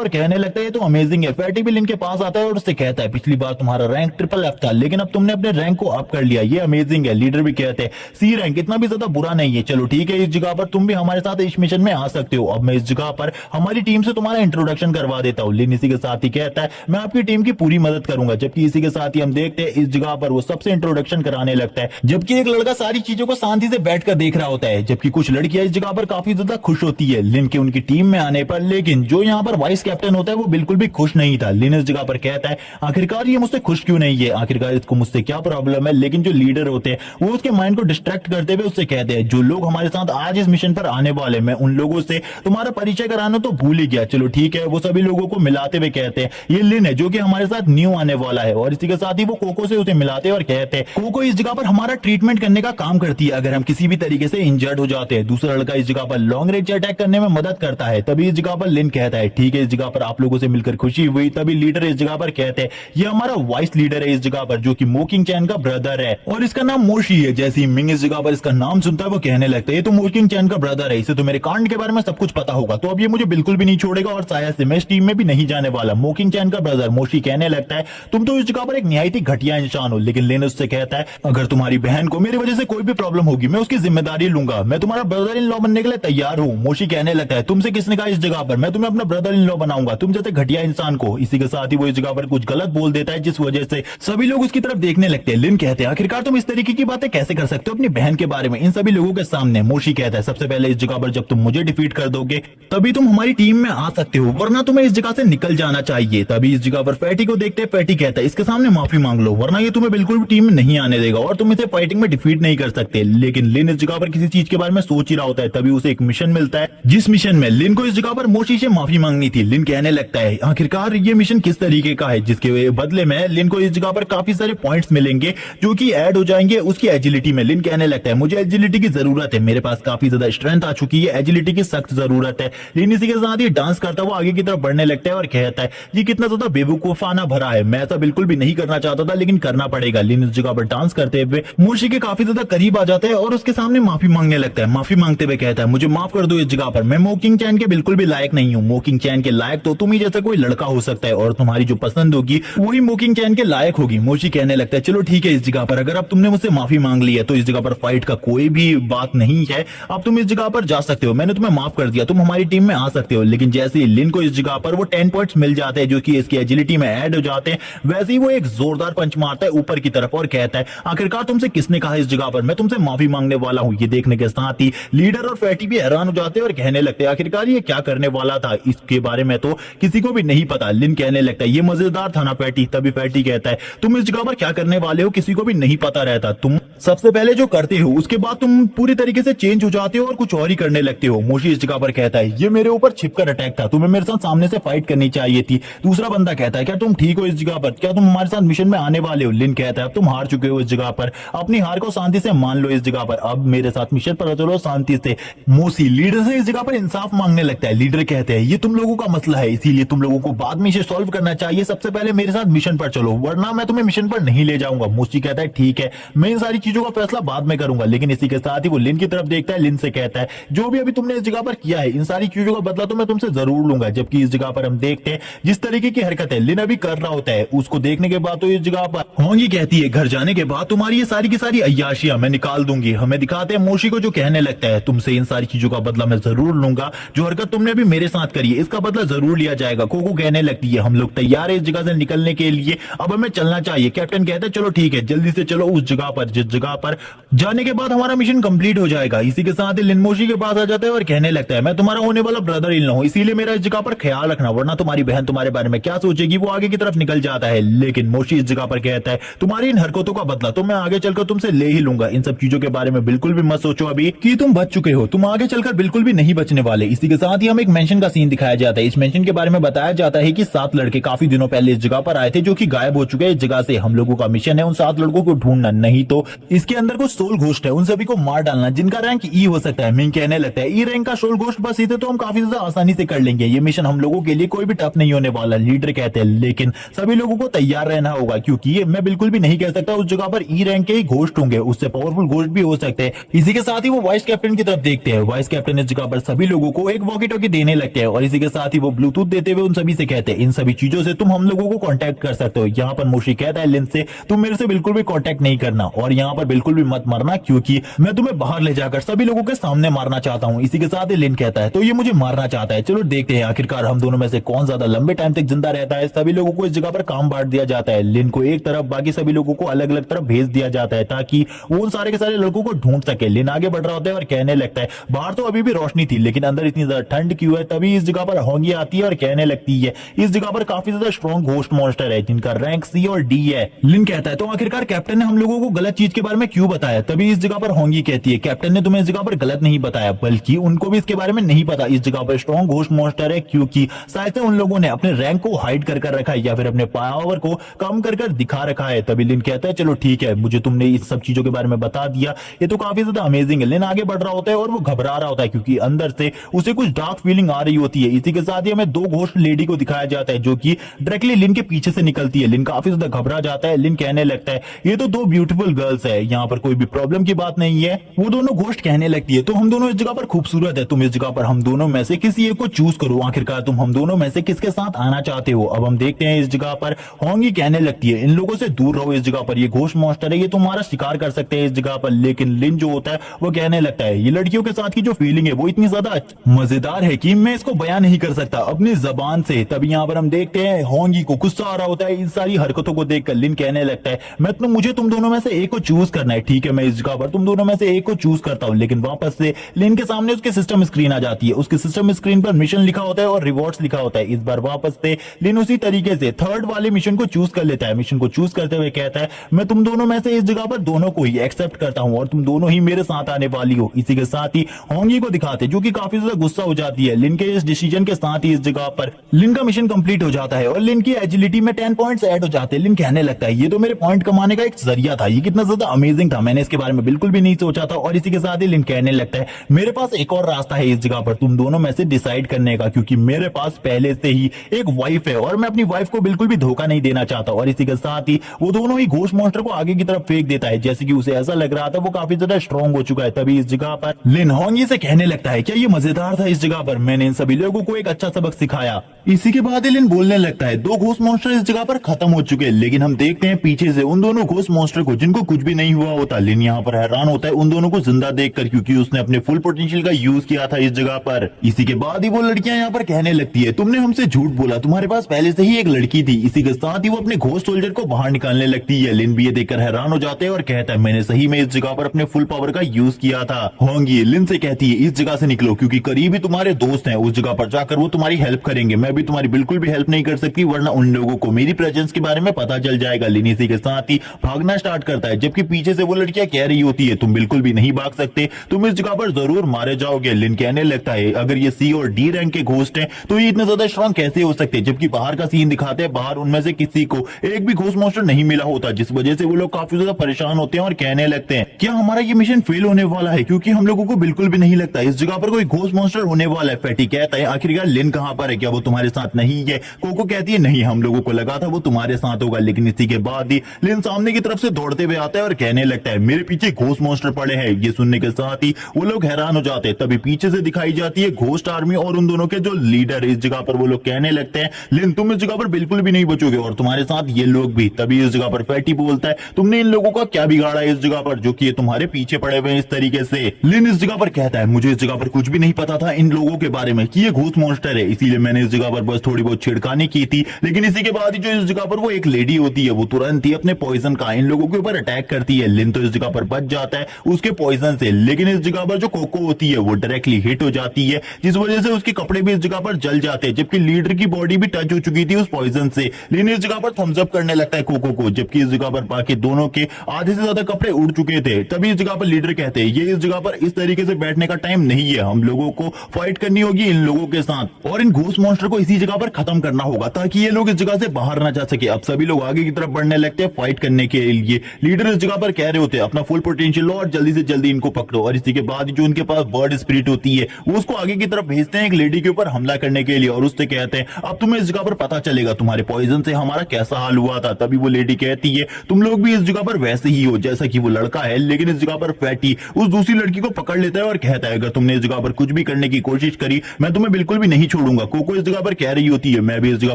और कहने लगता है तो अमेजिंग है। फैटी भी लिन के पास आता है और उससे कहता है पिछली बार तुम्हारा रैंक FFF था लेकिन अब तुमने अपने रैंक को अप कर लिया, ये अमेजिंग है। लीडर भी कहते हैं C रैंक इतना भी ज्यादा बुरा नहीं है, चलो ठीक है इस जगह पर तुम भी हमारे साथ इस मिशन में आ सकते हो। अब मैं इस जगह पर हमारी टीम से तुम्हारा इंट्रोडक्शन करवा देता हूँ। लिन इसी के साथ ही कहता है मैं आपकी टीम की पूरी मदद करूंगा। जबकि इसी के साथ ही हम देखते हैं इस जगह पर वो सबसे इंट्रोडक्शन कराने लगता है, जबकि एक लड़का सारी चीजों को शांति से बैठकर देख रहा होता है। जबकि कुछ लड़कियां इस जगह पर काफी ज्यादा खुश होती है लिन के उनकी टीम में आने पर, लेकिन जो यहाँ पर वाइस कैप्टन होता है वो बिल्कुल भी खुश नहीं था। लिन इस जगह पर कहता है आखिरकार ये मुझसे खुश क्यों नहीं है, आखिरकार इसको मुझसे क्या प्रॉब्लम है। लेकिन जो लीडर होते हैं वो उसके माइंड को डिस्ट्रैक्ट करते हुए उससे कहते हैं जो लोग हमारे साथ आज इस मिशन पर आने वाले, मैं उन लोगों से तुम्हारा परिचय कराना तो भूल ही गया। चलो ठीक है, वो सभी लोगों को मिलाते हुए कहते हैं ये लिन है जो कि हमारे साथ न्यू आने वाला है, और इसी के साथ ही वो कोको से उसे मिलाते हैं और कहते हैं कोको इस जगह पर हमारा ट्रीटमेंट करने का काम करती है अगर हम किसी भी तरीके से इंजर्ड हो जाते हैं। दूसरा लड़का इस जगह पर लॉन्ग रेंज अटैक करने में मदद करता है। तभी इस जगह पर लिन कहता है ठीक है, इस जगह पर आप लोगों से मिलकर खुशी हुई। तभी लीडर इस जगह पर कहते हैं ये हमारा वाइस लीडर है इस जगह पर, जो कि मोकिंग चैन का ब्रदर है और इसका नाम मोशी है। जैसे ही मिंग इस जगह पर इसका नाम सुनता है वो कहने लगता है ये तो मोकिंग चैन का ब्रदर है, इसे तो मेरे कांड के बारे में सब कुछ पता होगा, तो अब ये मुझे बिल्कुल भी नहीं छोड़ेगा और शायद से मैं इस टीम में भी नहीं जाने वाला। मोकिंग चैन का ब्रदर मोशी कहने लगता है तुम तो इस जगह पर एक निहायत ही घटिया इंसान हो। लेकिन लिन उससे कहता है अगर तुम्हारी बहन को मेरी वजह से कोई भी प्रॉब्लम होगी मैं उसकी जिम्मेदारी लूंगा, मैं तुम्हारा ब्रदर इन लॉ बनने के लिए तैयार हूँ। मोशी कहने लगता है तुमसे किसने कहा इस जगह पर मैं तुम्हें अपना ब्रदर इन लॉ बनाऊंगा, तुम जैसे घटिया इंसान को। इसी के साथ ही वो इस जगह पर कुछ गलत बोल देता है जिस वजह से सभी लोग उसकी तरफ देखने लगते हैं। लिन कहते हैं आखिरकार तुम इस तरीके की बातें कैसे कर सकते हो अपनी बहन के बारे में इन सभी लोगों के सामने। मोशी कहता है सबसे पहले इस जगह पर जब तुम मुझे डिफीट कर दोगे तभी तुम हमारी टीम में आ सकते हो, वरना तुम्हें इस जगह से निकल जाना चाहिए। तभी इस जगह पर फैटी को देखते हैं, फैटी कहता है इसके सामने माफी मांग लो वरना ये तुम्हें बिल्कुल भी टीम में नहीं आने देगा और तुम इसे फाइटिंग में डिफीट नहीं कर सकते। लेकिन लिन इस जगह पर किसी चीज के बारे में सोच ही रहा होता है। तभी उसे एक मिशन मिलता है जिस मिशन में लिन को इस जगह पर मोशी से माफी मांगनी थी। लिन कहने लगता है आखिरकार ये मिशन किस तरीके का है, जिसके बदले में लिन को इस जगह पर काफी सारे पॉइंट्स मिलेंगे जो कि ऐड हो जाएंगे उसकी एजिलिटी में। लिन कहने लगता है मुझे एजिलिटी की जरूरत है, मेरे पास काफी ज्यादा स्ट्रेंथ आ चुकी है, एजिलिटी की सख्त जरूरत है। लिन इसी के साथ ही डांस करता हुआ आगे की तरफ बढ़ने लगता है और कहता है ये कितना ज्यादा बेवकूफाना भरा है, मैं ऐसा बिल्कुल भी नहीं करना चाहता था लेकिन करना पड़ेगा। लिन इस जगह पर डांस करते हुए मोशी के काफी ज्यादा करीब आ जाता है और उसके सामने माफी मांगने लगता है। माफी मांगते हुए कहता है मुझे माफ कर दो इस जगह पर, मैं मोकिंग चैन के बिल्कुल भी लायक नहीं हूँ, मोकिंग चैन के लायक तो तुम ही जैसा कोई लड़का हो सकता है और तुम्हारी जो पसंद होगी वही मोकिंग चैन के लायक होगी। मोशी कहने लगता है चलो ठीक है, इस जगह पर अगर अब तुमने मुझसे माफी मांग ली है तो इस जगह पर फाइट का कोई भी बात नहीं है, अब तुम इस जगह पर जा सकते हो, मैंने तुम्हें माफ कर दिया, तुम हमारी टीम में आ सकते हो। लेकिन जैसे ही लिन को इस जगह पर वो 10 पॉइंट्स मिल जाते हैं जो कि इसकी एजिलिटी में ऐड हो जाते हैं, वैसे ही वो एक जोरदार पंच मारता है ऊपर की तरफ और कहता है आखिरकार तुमसे किसने कहा इस जगह पर मैं तुमसे माफी मांगने वाला हूँ। ये देखने के साथ ही लीडर और फैटी भी हैरान हो जाते हैं और कहने लगते हैं आखिरकार ये क्या करने वाला था, इसके बारे में तो किसी को भी नहीं पता। लिन कहने लगता है ये मजेदार था ना फैटी। तभी फैटी कहता है तुम इस जगह पर क्या करने वाले हो किसी को भी नहीं पता रहता, तुम सबसे पहले जो करते हो उसके बाद तुम पूरी तरीके से चेंज हो जाते हो और कुछ और ही करने लगते हो। मोशी इस जगह पर कहता है ये मेरे ऊपर छिपकर अटैक था, तुम्हें मेरे साथ सामने से फाइट करनी चाहिए थी। दूसरा बंदा कहता है क्या तुम ठीक हो इस जगह पर, क्या तुम हमारे साथ मिशन में आने वाले हो। लिन कहता है अब तुम हार चुके हो इस जगह पर, अपनी हार को शांति से मान लो इस जगह पर, अब मेरे साथ मिशन पर चलो शांति से। मोशी लीडर से इस जगह पर इंसाफ मांगने लगता है। लीडर कहते हैं ये तुम लोगों का मसला है, इसीलिए तुम लोगों को बाद में इसे सॉल्व करना चाहिए, सबसे पहले मेरे साथ मिशन पर चलो वरना मैं तुम्हें मिशन पर नहीं ले जाऊंगा। मोशी कहता है ठीक है, मैं इन सारी चीजों का फैसला बाद में करूंगा। लेकिन इसी के साथ ही वो लिन की तरफ देखता है, लिन से कहता है जो भी अभी तुमने इस जगह पर किया है इन सारी चीजों का बदला तो मैं तुमसे जरूर लूंगा। जबकि इस जगह पर हम देखते हैं जिस तरीके की हरकत है लिन अभी कर रहा होता है, उसको देखने के बाद तो इस जगह पर होंगी कहती है घर जाने के बाद तुम्हारी ये सारी की सारी अय्याशियां मैं निकाल दूंगी। हमें दिखाते हैं मोशी को जो कहने लगता है तुमसे इन सारी चीजों का बदला मैं जरूर लूंगा, जो हरकत तुमने अभी मेरे साथ करी है इसका बदला जरूर लिया जाएगा। कोको कहने लगती है हम लोग तैयार है इस जगह से निकलने के लिए, अब हमें चलना चाहिए। कैप्टन कहता है चलो ठीक है, जल्दी से चलो उस जगह पर जिस जगह पर जाने के बाद हमारा मिशन कंप्लीट हो जाएगा। इसी के साथ ही लिन मोशी के पास आ जाता है और कहने लगता है मैं तुम्हारा होने वाला ब्रदर इन लो हूं, इसीलिए मेरा इस जगह पर ख्याल रखना वरना तुम्हारी बहन तुम्हारे बारे में क्या सोचेगी। वो आगे की तरफ निकल जाता है। लेकिन मोशी इस जगह पर कहता है तुम्हारी इन हरकतों का बदला तो मैं आगे चलकर तुमसे ले ही लूंगा, इन सब चीजों के बारे में बिल्कुल भी मत सोचो अभी कि तुम बच चुके हो, तुम आगे चलकर बिल्कुल भी नहीं बचने वाले। इसी के साथ ही हम एक मेंशन का सीन दिखाया जाता है। इस मेंशन के बारे में बताया जाता है कि 7 लड़के काफी दिनों पहले इस जगह पर आए थे जो कि गायब हो चुके हैं। इस जगह से हम लोगों का मिशन है उन 7 लड़कों को ढूंढना, नहीं तो इसके अंदर कुछ सोल घोस्ट है उन सभी को मार डालना जिनका रैंक ई हो सकता है। मिंग कहने लगता है ई रैंक का सोल घोस्ट बस इसे तो हम काफी ज्यादा आसानी से कर लेंगे, ये मिशन हम लोगों के लिए कोई भी टफ नहीं होने वाला। लीडर कहते हैं लेकिन सभी लोगों को तैयार रहना होगा क्योंकि ये मैं बिल्कुल भी नहीं कह सकता उस जगह पर ई रैंक के ही घोस्ट होंगे, उससे पावरफुल घोस्ट भी हो सकते हैं। इसी के साथ ही वो वाइस कैप्टन की तरफ देखते हैं। वाइस कैप्टन इस जगह पर सभी लोगों को एक वॉकी टॉकी देने लगते हैं और इसी के साथ ही वो ब्लूटूथ देते हुए उन सभी से कहते हैं इन सभी चीजों से तुम हम लोगों को कांटेक्ट कर सकते हो। यहाँ पर मोशी कहता है लिन से तुम मेरे से बिल्कुल भी कांटेक्ट नहीं करना और यहाँ पर बिल्कुल भी मत मरना क्योंकि मैं तुम्हें बाहर ले जाकर सभी लोगों के सामने मारना चाहता हूँ। इसी के साथ ही लिन कहता है तो ये मुझे मारना चाहता है, चलो देखते हैं आखिरकार हम दोनों में से कौन ज्यादा लंबे टाइम तक जिंदा रहता है। सभी लोगों को इस जगह पर काम बांट दिया जाता है, लिन को एक तरफ बाकी सभी लोगों को अलग अलग तरफ भेज दिया जाता है ताकि वो उन सारे के सारे लड़कों को ढूंढ सके। लिन आगे बढ़ रहा होता है और कहने लगता है बाहर तो अभी अभी भी रोशनी थी, लेकिन अंदर इतनी ज्यादा ठंड क्यों है। तभी इस जगह पर होंगी आती है और कहने लगती है इस जगह पर काफी ज्यादा स्ट्रॉन्ग घोस्ट मॉन्स्टर है जिनका रैंक सी और डी है। लिन कहता है तो आखिरकार कैप्टन ने हम लोगों को गलत चीज के बारे में क्यों बताया। तभी इस जगह पर होंगी कहती है कैप्टन ने तुम्हें इस जगह पर गलत नहीं बताया, बल्कि उनको भी इसके बारे में नहीं पता इस जगह पर स्ट्रॉन्ग घोस्ट मॉन्स्टर है, क्योंकि शायद से उन लोगों ने अपने रैंक को हाइड कर रखा है या फिर अपने पावर को कम कर दिखा रखा है। तभी लिन कहता है चलो ठीक है, मुझे तुमने इस सब चीजों के बारे में बता दिया, ये तो काफी ज्यादा अमेजिंग है। लिन आगे बढ़ रहा होता है और वो घबरा रहा होता है क्योंकि अंदर से उसे कुछ डार्क फीलिंग आ रही होती है। इसी के साथ ही हमें दो घोस्ट लेडी को दिखाया जाता है जो कि डायरेक्टली लिन के पीछे से निकलती है। लिन काफी ज्यादा घबरा जाता है। लिन कहने लगता है ये तो दो ब्यूटीफुल गर्ल्स है, यहाँ पर कोई भी प्रॉब्लम की बात नहीं है। वो दोनों घोस्ट कहने लगती है तो हम दोनों इस जगह पर खूबसूरत है, तुम इस जगह पर हम दोनों में से किसी एक को चूज करो, आखिरकार तुम हम दोनों में से किसके साथ आना चाहते हो। अब हम देखते हैं इस जगह पर होंगी कहने लगती है इन लोगों से दूर रहो, इस जगह पर ये घोस्ट मॉन्स्टर है, ये तुम्हारा शिकार कर सकते हैं इस जगह पर। लेकिन लिन जो होता है वो कहने लगता है ये लड़कियों के साथ की जो फीलिंग है वो इतनी ज्यादा मजेदार है कि मैं इसको बयान नहीं कर सकता अपनी जबान से। तभी यहाँ पर हम देखते हैं होंगी को गुस्सा आ रहा होता है इन सारी हरकतों को देखकर। लिन कहने लगता है मुझे तुम दोनों में से एक को चूज करना है, ठीक है मैं इस जगह पर तुम दोनों में से एक को चूज करता हूं। लेकिन वापस से लिन के सामने उसके सिस्टम स्क्रीन आ जाती है, उसके सिस्टम स्क्रीन पर मिशन लिखा होता है और रिवॉर्ड्स लिखा होता है। इस बार वापस से लिन उसी तरीके से थर्ड वाले मिशन को चूज कर लेता है। मिशन को चूज करते हुए कहता है मैं तुम दोनों में से इस जगह पर दोनों को ही एक्सेप्ट करता हूं और तुम दोनों ही मेरे साथ आने वाली हो। इसी के साथ ही होंगी को दिखाते जो कि काफी ज्यादा गुस्सा हो जाती है लिन के इस डिसीजन के साथ ही। इस जगह पर लिन का मिशन कंप्लीट हो जाता है और लिन की एजिलिटी में 10 पॉइंट्स ऐड हो जाते हैं। लिन कहने लगता है ये तो मेरे पॉइंट कमाने का एक जरिया था, ये कितना ज्यादा अमेजिंग था, मैंने इसके बारे में बिल्कुल भी नहीं सोचा था। और इसी के साथ ही लिन कहने लगता है मेरे पास एक और रास्ता है इस जगह पर तुम दोनों में से डिसाइड करने का, क्योंकि मेरे पास पहले से ही एक वाइफ है और मैं अपनी वाइफ को बिल्कुल भी धोखा नहीं देना चाहता। और इसी के साथ ही वो दोनों ही घोस्ट मॉन्स्टर को आगे की तरफ फेंक देता है, जैसे कि उसे ऐसा लग रहा था वो काफी ज्यादा स्ट्रॉन्ग हो चुका है। तभी इस जगह पर लिन होंगी से कहने लगता है क्या ये मजेदार था, इस जगह पर मैंने इन सभी लोगों को एक अच्छा सबक सिखाया। इसी के बाद लिन बोलने लगता है दो घोस्ट मॉन्स्टर इस जगह पर खत्म हो चुके हैं, लेकिन हम देखते हैं पीछे से उन दोनों घोस्ट मॉन्स्टर को जिनको कुछ भी नहीं हुआ होता। लिन यहाँ पर हैरान होता है उन दोनों को जिंदा देखकर, क्योंकि उसने अपने फुल पोटेंशियल का यूज किया था इस जगह पर। इसी के बाद ही वो लड़कियां यहाँ पर कहने लगती है तुमने हमसे झूठ बोला, तुम्हारे पास पहले से ही एक लड़की थी। इसी के साथ ही वो अपने घोस्ट सोल्जर को बाहर निकालने लगती है। लिन भी ये देखकर हैरान हो जाते हैं और कहता है मैंने सही में इस जगह पर अपने फुल पावर का यूज किया था। होंगी लिन से कहती है इस जगह से निकलो, क्योंकि करीबी तुम्हारे दोस्त हैं, उस जगह पर जाकर वो तुम्हारी हेल्प करेंगे, मैं भी तुम्हारी बिल्कुल भी हेल्प नहीं कर सकती, वरना उन लोगों को मेरी प्रेजेंस के बारे में पता चल जाएगा। लिन इसी के साथ ही भागना स्टार्ट करता है, जबकि पीछे से वो लड़कियां कह रही होती है तुम बिल्कुल भी नहीं भाग सकते, तुम इस जगह पर जरूर मारे जाओगे। लिन कहने लगता है अगर ये सी और डी रैंक के घोस्ट हैं तो ये इतने ज्यादा स्ट्रॉन्ग कैसे हो सकते, जबकि बाहर का सीन दिखाते हैं बाहर उनमें से किसी को एक भी घोस्ट मॉन्स्टर नहीं मिला होता, जिस वजह से वो लोग काफी ज्यादा परेशान होते हैं और कहने लगते हैं क्या हमारा ये मिशन फेल होने वाला है, क्योंकि हम लोगों को बिल्कुल भी नहीं लगता इस जगह पर कोई घोस्ट मॉन्स्टर होने वाला है। फैटी कहता है आखिरकार लिन कहां पर है, क्या वो तुम्हारे साथ नहीं है। कोको कहती है नहीं, हम लोगों को लगा था वो तुम्हारे साथ होगा। लेकिन इसी के बाद ही लिन सामने की तरफ से दौड़ते हुए आता है और कहने लगता है मेरे पीछे घोस्ट मॉन्स्टर पड़े हैं। ये सुनने के साथ ही वो लोग हैरान हो जाते हैं। तभी पीछे से दिखाई जाती है घोस्ट आर्मी और उन दोनों के जो लीडर है इस जगह पर। वो लोग कहने लगते हैं लिन तुम इस जगह पर बिल्कुल भी नहीं बचोगे और तुम्हारे साथ ये लोग भी। तभी इस जगह पर फैटी बोलता है तुमने इन लोगों का क्या बिगाड़ा है इस जगह पर, जो कि ये तुम्हारे पीछे पड़े हुए हैं इस तरीके से। लिन इस जगह पर कहता है मुझे इस जगह पर कुछ भी नहीं पता था इन लोगों के बारे में कि ये घोस्ट मॉन्स्टर है, इसीलिए मैंने इस जगह पर बस थोड़ी बहुत छिड़कानी की थी। लेकिन इसी के बाद ही जो इस जगह पर वो एक लेडी होती है वो तुरंत ही अपने पॉइजन का इन लोगों के ऊपर अटैक करती है। लिन तो इस जगह पर बच जाता है उसके पॉइजन से, लेकिन इस जगह पर जो कोको होती है वो डायरेक्टली हिट हो जाती है, जिस वजह से उसके कपड़े भी इस जगह पर जल जाते हैं, जबकि लीडर की बॉडी भी टच हो चुकी थी उस पॉइजन से। लिन इस जगह पर थम्स अप करने लगता है कोको को, जबकि इस जगह पर बाकी दोनों के आधे से ज्यादा कपड़े उड़ चुके थे। तभी इस जगह पर लीडर कहते हैं ये इस जगह पर इस तरीके से बैठने का टाइम नहीं है, हम लोगों को फाइट करनी होगी इन लोगों के साथ और इन घोस्ट मॉन्स्टर को इसी जगह पर खत्म करना होगा ताकि ये लोग इस जगह से बाहर ना जा सके। अब सभी लोग आगे की तरफ बढ़ने लगते हैं फाइट करने के लिए। लीडर इस जगह पर कह रहे होते हैं अपना फुल पोटेंशियल लो और जल्दी से जल्दी इनको पकड़ो। और इसी के बाद जो उनके पास बर्ड स्पिरिट होती है वो उसको आगे की तरफ भेजते हैं एक लेडी के ऊपर हमला करने के लिए और उससे कहते हैं अब तुम्हें इस जगह पर पता चलेगा तुम्हारे पॉइजन से हमारा कैसा हाल हुआ था। तभी वो लेडी कहती है तुम लोग भी इस जगह पर वैसे ही हो जैसा कि वो लड़का है। लेकिन इस जगह पर फैटी उस दूसरी लड़की को पकड़ लेता है और कहता है अगर तुमने इस जगह पर कुछ भी करने की कोशिश करी मैं तुम्हें बिल्कुल भी नहीं छोड़ूंगा। कोको इस जगह पर कह रही होती है मैं भी इस जगह